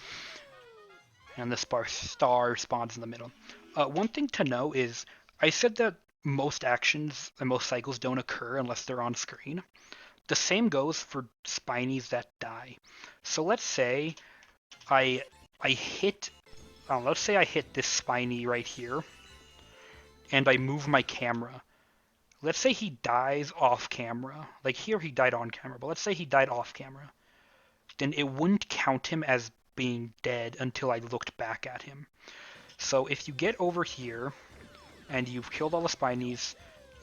And the star spawns in the middle. One thing to know is I said that most actions and most cycles don't occur unless they're on screen. The same goes for spinies that die. So let's say I I hit let's say I hit this spiny right here and I move my camera. Let's say he dies off camera. Like here he died on camera, but let's say he died off camera. Then it wouldn't count him as being dead until I looked back at him. So if you get over here and you've killed all the spinies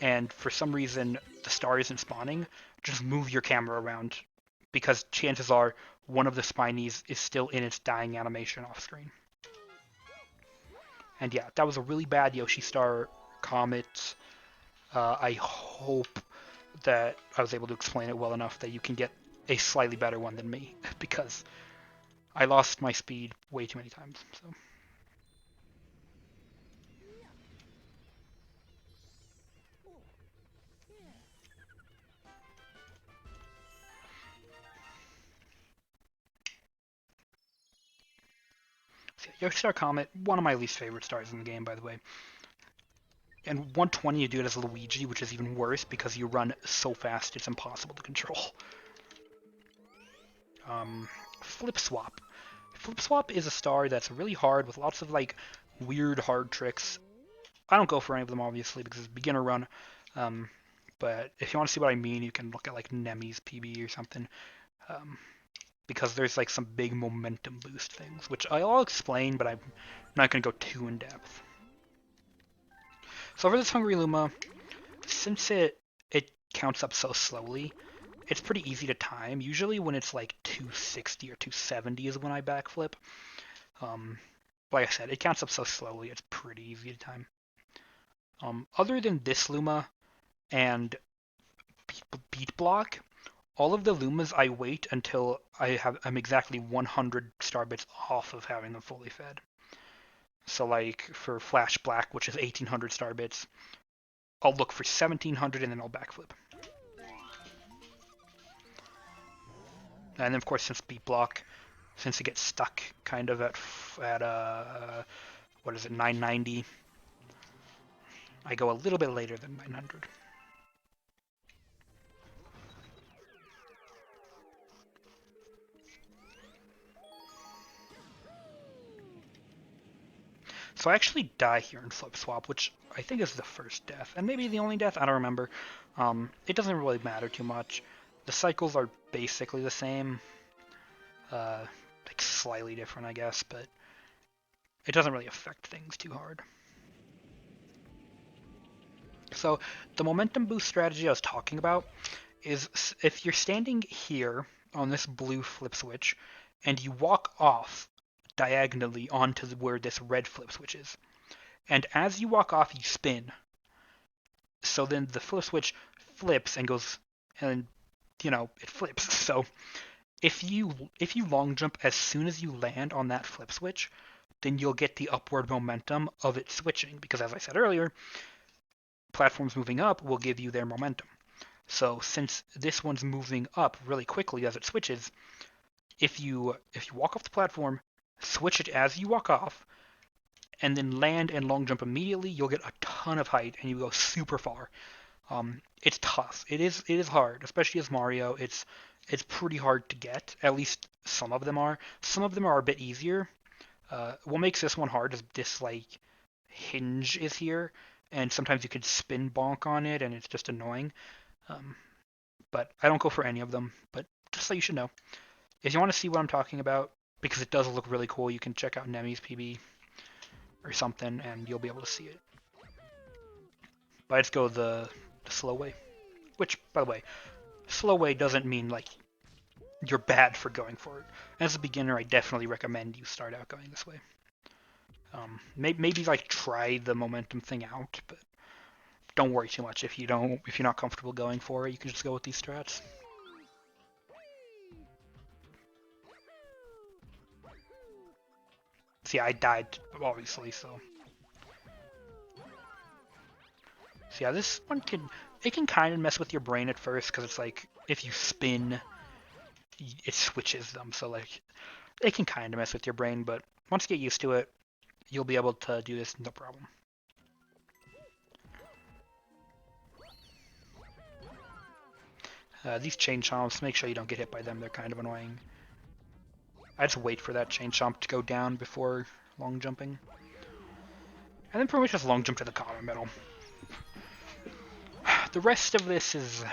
and for some reason the star isn't spawning, just move your camera around because chances are one of the spinies is still in its dying animation off screen. And yeah, that was a really bad Yoshi Star Comet. I hope that I was able to explain it well enough that you can get a slightly better one than me because I lost my speed way too many times. So yeah, Yoshi Star Comet, one of my least favorite stars in the game, by the way. And 120 you do it as Luigi, which is even worse because you run so fast it's impossible to control. Um, Flip Swap. Flip Swap is a star that's really hard with lots of like weird hard tricks. I don't go for any of them obviously because it's a beginner run. Um, but if you want to see what I mean, you can look at like Nemi's PB or something. Um, because there's like some big momentum boost things, which I'll explain, but I'm not going to go too in depth. So for this Hungry Luma, since it counts up so slowly, it's pretty easy to time. Usually when it's like 260 or 270 is when I backflip. Um, like I said, it counts up so slowly, it's pretty easy to time. Other than this Luma and Beat Block, all of the Lumas I wait until I'm exactly 100 star bits off of having them fully fed. So like for Flash Black, which is 1800 star bits, I'll look for 1700 and then I'll backflip. And then of course since Beat Block, since it gets stuck kind of at what is it 990, I go a little bit later than 900. So I actually die here in Flip Swap, which I think is the first death, and maybe the only death, I don't remember. It doesn't really matter too much. The cycles are basically the same, like slightly different, I guess, but it doesn't really affect things too hard. So the momentum boost strategy I was talking about is if you're standing here on this blue flip switch and you walk off diagonally onto where this red flip switch is, and as you walk off, you spin. So then the flip switch flips and goes, and it flips. So if you long jump as soon as you land on that flip switch, then you'll get the upward momentum of it switching, because as I said earlier, platforms moving up will give you their momentum. So since this one's moving up really quickly as it switches, if you walk off the platform, switch it as you walk off, and then land and long jump immediately, you'll get a ton of height and you go super far. It's tough. It is hard, especially as Mario. It's pretty hard to get. At least some of them are. Some of them are a bit easier. What makes this one hard is this like hinge is here, and sometimes you could spin bonk on it, and it's just annoying. Um, but I don't go for any of them. But just so you should know, if you want to see what I'm talking about, because it does look really cool, you can check out Nemi's PB or something, and you'll be able to see it. But let's go the slow way. Which, by the way, slow way doesn't mean like you're bad for going for it. As a beginner, I definitely recommend you start out going this way. Maybe like try the momentum thing out, but don't worry too much if you're not comfortable going for it. You can just go with these strats. See, I died obviously, so yeah, this one can kind of mess with your brain at first because it's like if you spin, it switches them, so like it can kind of mess with your brain, but once you get used to it, you'll be able to do this no problem. These chain chomps, make sure you don't get hit by them. They're kind of annoying. I just wait for that chain chomp to go down before long jumping. And then pretty much just long jump to the common middle. The rest of this is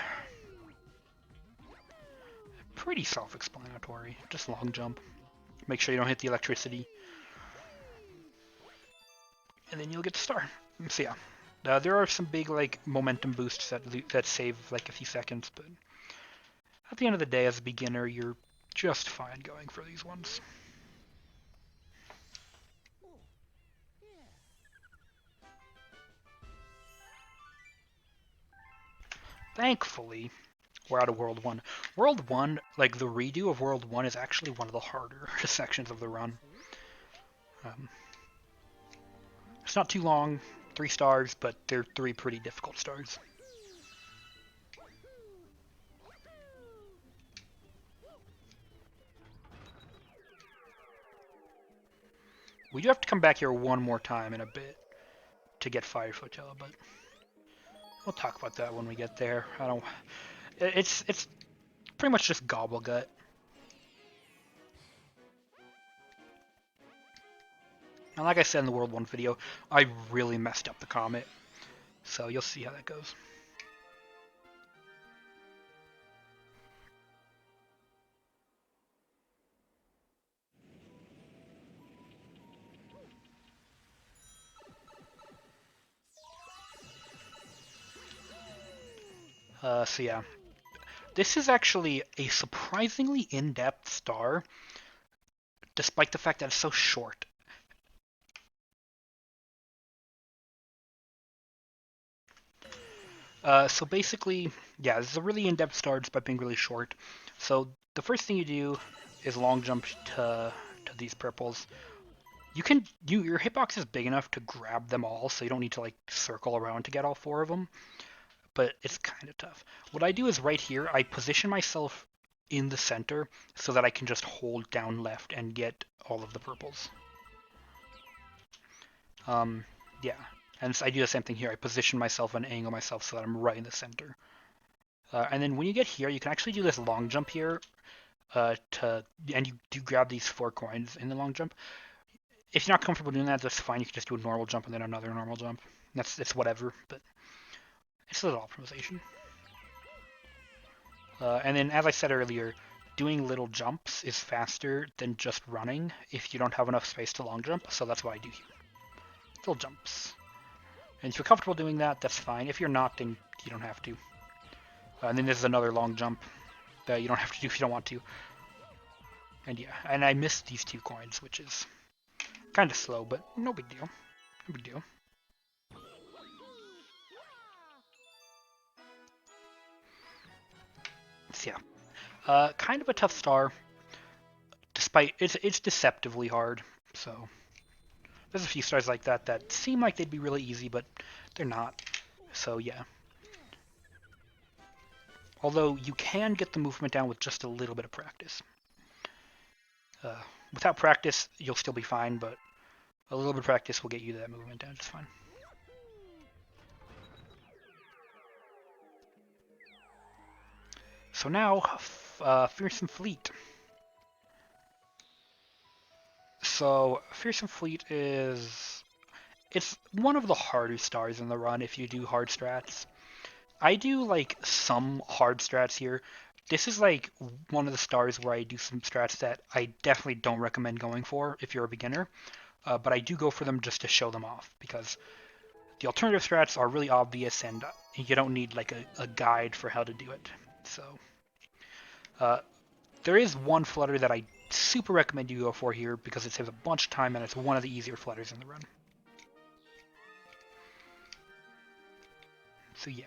pretty self-explanatory. Just long jump. Make sure you don't hit the electricity. And then you'll get the star. So yeah. There are some big like momentum boosts that save like a few seconds, but at the end of the day, as a beginner, you're just fine going for these ones. Thankfully, we're out of World 1. World 1, like the redo of World 1, is actually one of the harder sections of the run. Um, it's not too long, 3 stars, but they're 3 pretty difficult stars. We do have to come back here one more time in a bit to get Fire Flotilla, but we'll talk about that when we get there. I don't. It's pretty much just Gobblegut. And like I said in the World 1 video, I really messed up the Comet, so you'll see how that goes. So yeah, this is actually a surprisingly in-depth star, despite the fact that it's so short. So basically, yeah, this is a really in-depth star despite being really short. So the first thing you do is long jump to these purples. Your hitbox is big enough to grab them all, so you don't need to like circle around to get all 4 of them. But it's kind of tough. What I do is right here, I position myself in the center so that I can just hold down left and get all of the purples. Yeah, and I do the same thing here. I position myself and angle myself so that I'm right in the center. And then when you get here, you can actually do this long jump here, and you do grab these 4 coins in the long jump. If you're not comfortable doing that, that's fine. You can just do a normal jump and then another normal jump. It's whatever, but it's a little optimization. And then, as I said earlier, doing little jumps is faster than just running if you don't have enough space to long jump, so that's what I do here. Little jumps. And if you're comfortable doing that, that's fine. If you're not, then you don't have to. And then there's another long jump that you don't have to do if you don't want to. And yeah, and I missed these 2 coins, which is kind of slow, but no big deal. No big deal. So yeah. Kind of a tough star, despite it's deceptively hard. So there's a few stars like that that seem like they'd be really easy, but they're not. So yeah. Although you can get the movement down with just a little bit of practice. Uh, Without practice, you'll still be fine, but a little bit of practice will get you that movement down just fine. So now, Fearsome Fleet. So Fearsome Fleet it's one of the harder stars in the run if you do hard strats. I do like some hard strats here. This is like one of the stars where I do some strats that I definitely don't recommend going for if you're a beginner, but I do go for them just to show them off because the alternative strats are really obvious and you don't need like a guide for how to do it. So uh, there is one flutter that I super recommend you go for here because it saves a bunch of time and it's one of the easier flutters in the run. So yeah.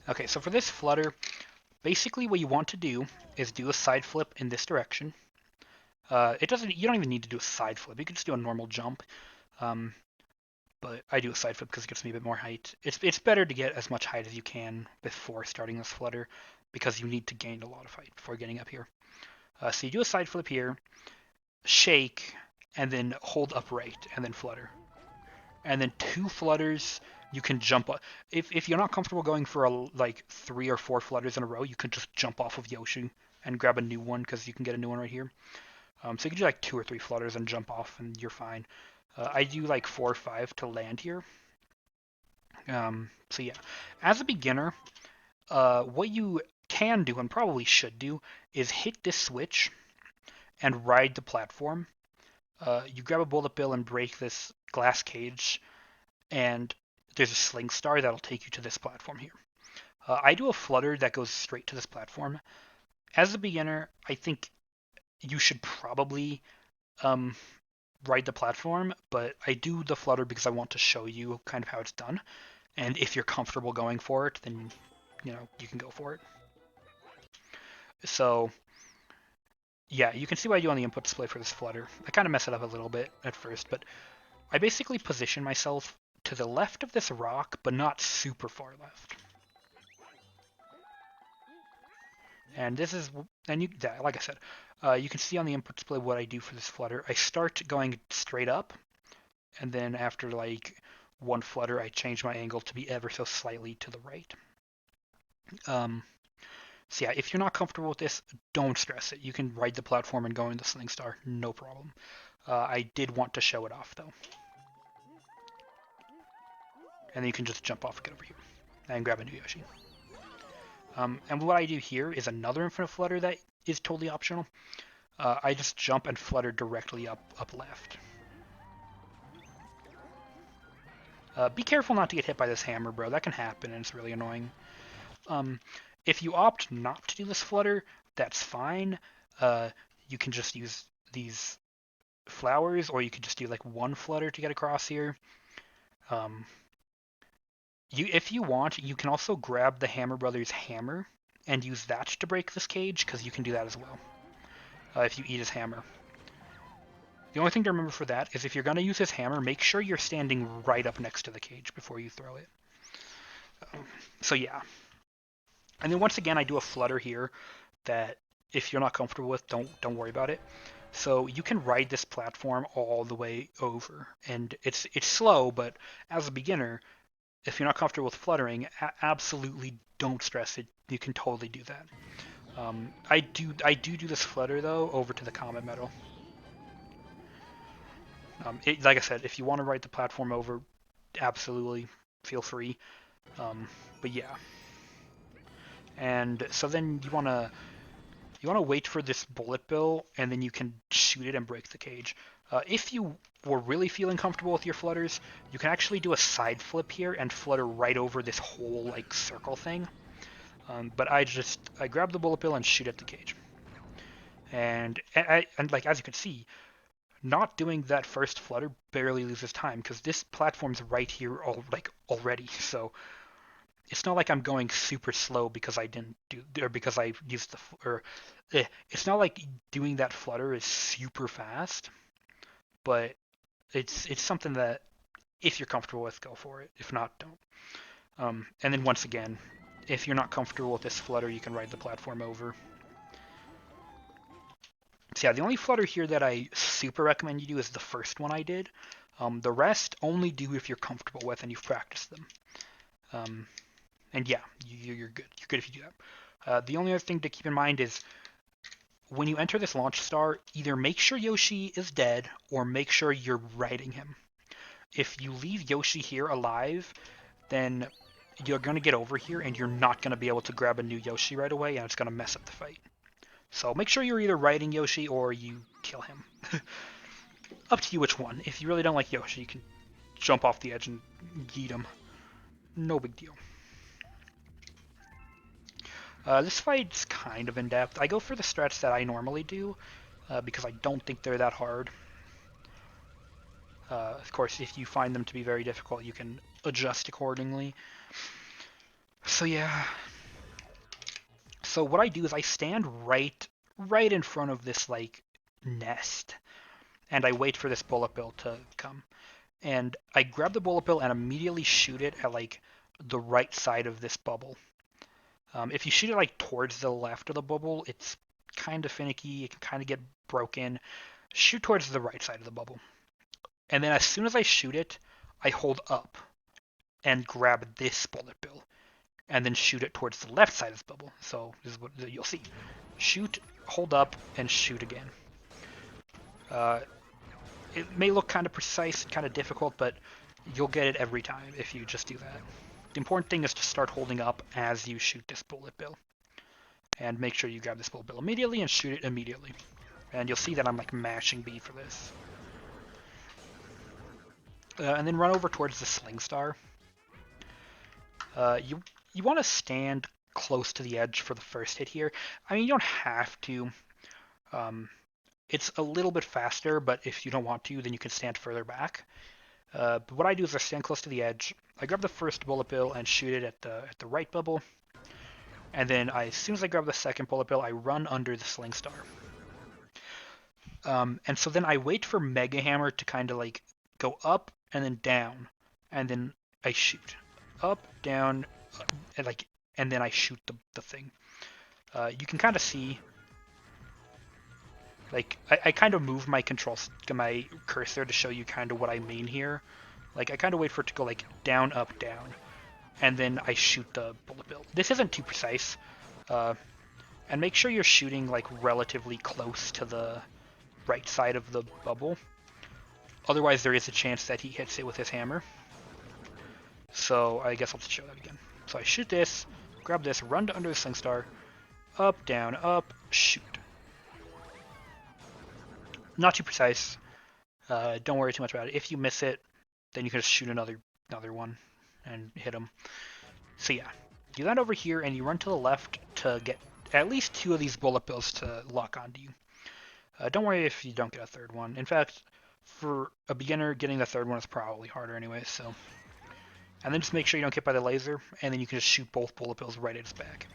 Okay, so for this flutter, basically what you want to do is do a side flip in this direction. You don't even need to do a side flip. You can just do a normal jump. Um, but I do a side flip because it gives me a bit more height. It's better to get as much height as you can before starting this flutter because you need to gain a lot of height before getting up here. So you do a side flip here, shake, and then hold upright, and then flutter. And then two flutters, you can jump up. If you're not comfortable going for like 3 or 4 flutters in a row, you can just jump off of Yoshi and grab a new one because you can get a new one right here. So you can do like 2 or 3 flutters and jump off, and you're fine. I do like 4 or 5 to land here. So yeah, as a beginner, what you can do and probably should do is hit this switch and ride the platform. You grab a bullet bill and break this glass cage, and there's a sling star that'll take you to this platform here. I do a flutter that goes straight to this platform. As a beginner, I think you should probably um, ride the platform, but I do the flutter because I want to show you kind of how it's done. And if you're comfortable going for it, then you can go for it. So yeah, you can see what I do on the input display for this flutter. I kind of mess it up a little bit at first, but I basically position myself to the left of this rock, but not super far left. And this is, and you, like I said, you can see on the input display what I do for this flutter. I start going straight up, and then after like one flutter, I change my angle to be ever so slightly to the right. So yeah, if you're not comfortable with this, don't stress it. You can ride the platform and go into Sling Star, no problem. I did want to show it off though. And then you can just jump off and get over here and grab a new Yoshi. And what I do here is another infinite flutter that is totally optional. I just jump and flutter directly up left. Be careful not to get hit by this hammer, bro. That can happen, and it's really annoying. If you opt not to do this flutter, that's fine. You can just use these flowers, or you could just do like one flutter to get across here. If you want, you can also grab the Hammer Brothers hammer and use that to break this cage, because you can do that as well. If you eat his hammer. The only thing to remember for that is if you're going to use his hammer, make sure you're standing right up next to the cage before you throw it. So yeah. And then once again, I do a flutter here that if you're not comfortable with, don't worry about it. So you can ride this platform all the way over, and it's slow, but as a beginner, if you're not comfortable with fluttering, absolutely don't stress it. You can totally do that. I do this flutter though over to the Comet Medal. Like I said, if you want to ride the platform over, absolutely feel free. But yeah, and so then you wanna wait for this bullet bill, and then you can shoot it and break the cage. If you were really feeling comfortable with your flutters, you can actually do a side flip here and flutter right over this whole like circle thing. But I grab the bullet bill and shoot at the cage. And like as you can see, not doing that first flutter barely loses time because this platform's right here already. So it's not like I'm going super slow because I didn't do or because I used the or it's not like doing that flutter is super fast, but it's something that if you're comfortable with, go for it. If not, don't. And then once again, if you're not comfortable with this flutter, you can ride the platform over. So yeah, the only flutter here that I super recommend you do is the first one I did. The rest only do if you're comfortable with and you've practiced them. Um, and yeah, you're good. You're good if you do that. The only other thing to keep in mind is when you enter this launch star, either make sure Yoshi is dead or make sure you're riding him. If you leave Yoshi here alive, then you're going to get over here and you're not going to be able to grab a new Yoshi right away and it's going to mess up the fight. So make sure you're either riding Yoshi or you kill him. Up to you which one. If you really don't like Yoshi, you can jump off the edge and yeet him. No big deal. This fight's kind of in-depth. I go for the strats that I normally do because I don't think they're that hard. Of course, if you find them to be very difficult, you can adjust accordingly. So yeah. So what I do is I stand right in front of this like nest, and I wait for this bullet bill to come. And I grab the bullet bill and immediately shoot it at like the right side of this bubble. If you shoot it like towards the left of the bubble, it's kind of finicky. It can kind of get broken. Shoot towards the right side of the bubble. And then as soon as I shoot it, I hold up and grab this bullet bill and then shoot it towards the left side of the bubble. So this is what you'll see. Shoot, hold up, and shoot again. Uh, it may look kind of precise, kind of difficult, but you'll get it every time if you just do that. The important thing is to start holding up as you shoot this bullet bill. And make sure you grab this bullet bill immediately and shoot it immediately. And you'll see that I'm like mashing B for this. And then run over towards the sling star. You want to stand close to the edge for the first hit here. I mean, you don't have to. It's a little bit faster, but if you don't want to, then you can stand further back. But what I do is I stand close to the edge. I grab the first bullet bill and shoot it at the right bubble. And then as soon as I grab the second bullet bill, I run under the sling star. And so then I wait for Mega Hammer to kind of like go up and then down, and then I shoot up, down, and then I shoot the thing. You can kind of see, like I kind of move my my cursor to show you kind of what I mean here. Like I kind of wait for it to go like down, up, down, and then I shoot the bullet bill. This isn't too precise, and make sure you're shooting like relatively close to the right side of the bubble. Otherwise, there is a chance that he hits it with his hammer. So I guess I'll just show that again. So I shoot this, grab this, run to under the sling star, up, down, up, shoot. Not too precise. Don't worry too much about it. If you miss it, then you can just shoot another one and hit him. So yeah, do that over here, and you run to the left to get at least 2 of these bullet bills to lock onto you. Don't worry if you don't get a third one. In fact, for a beginner, getting the third one is probably harder anyway, so. And then just make sure you don't get by the laser, and then you can just shoot both bullet bills right at his back.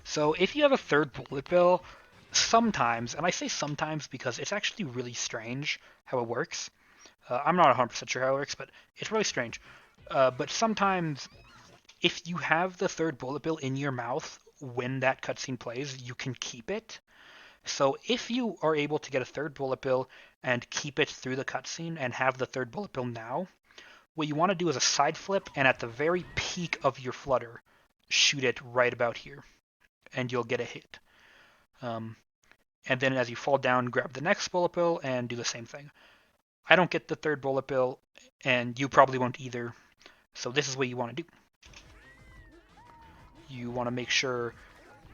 So if you have a third bullet bill, sometimes, and I say sometimes because it's actually really strange how it works. I'm not 100% sure how it works, but it's really strange. But sometimes, if you have the third bullet bill in your mouth when that cutscene plays, you can keep it. So if you are able to get a third bullet bill and keep it through the cutscene and have the third bullet bill now, what you want to do is a side flip, and at the very peak of your flutter, shoot it right about here, and you'll get a hit. And then as you fall down, grab the next bullet bill and do the same thing. I don't get the third bullet bill, and you probably won't either. So this is what you want to do. You want to make sure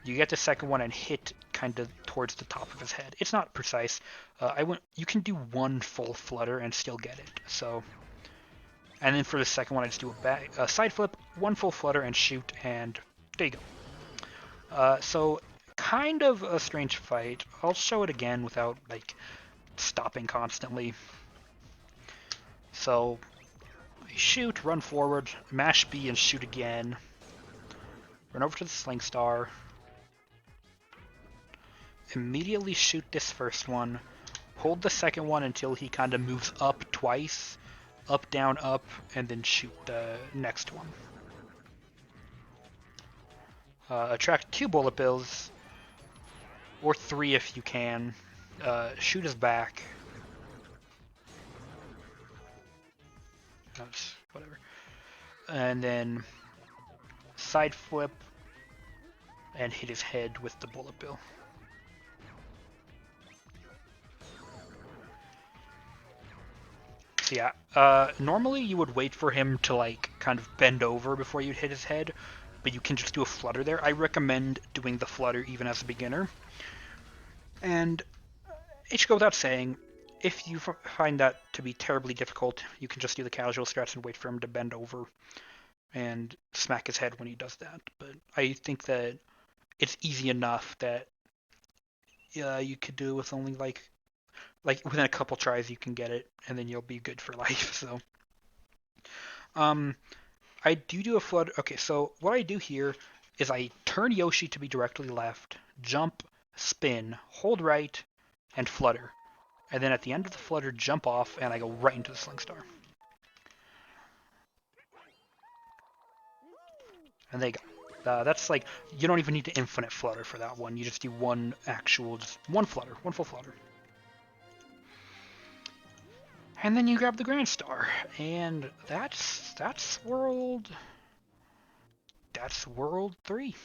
you get the second one and hit kind of towards the top of his head. It's not precise. You can do one full flutter and still get it. So, and then for the second one, I just do a side flip, one full flutter and shoot, and there you go. So kind of a strange fight. I'll show it again without like stopping constantly. So shoot, run forward, mash B and shoot again. Run over to the Sling Star. Immediately shoot this first one. Hold the second one until he kind of moves up twice. Up, and then shoot the next one. Attract 2 bullet bills, or 3 if you can. Shoot his back. That's whatever. And then side flip and hit his head with the bullet bill. So yeah, normally you would wait for him to like kind of bend over before you'd hit his head, but you can just do a flutter there. I recommend doing the flutter even as a beginner. And it should go without saying, if you find that to be terribly difficult, you can just do the casual strats and wait for him to bend over and smack his head when he does that. But I think that it's easy enough that you could do with only like within a couple tries you can get it, and then you'll be good for life. So, um, I do a flood. Okay, so what I do here is I turn Yoshi to be directly left, jump, spin, hold right, and flutter. And then at the end of the flutter, jump off, and I go right into the Sling Star. And there you go. That's like, you don't even need to infinite flutter for that one. You just do one actual, just one flutter, one full flutter. And then you grab the Grand Star. And that's World 3.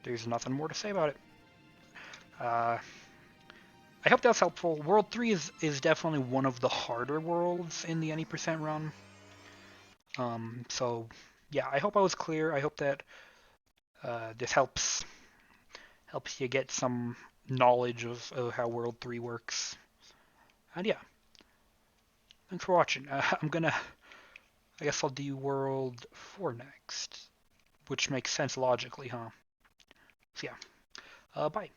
There's nothing more to say about it. Uh, I hope that's helpful. World 3 is definitely one of the harder worlds in the any percent run. So yeah, I hope I was clear. I hope that this helps you get some knowledge of how World 3 works. And yeah, thanks for watching. I guess I'll do World 4 next, which makes sense logically, huh? So yeah, bye.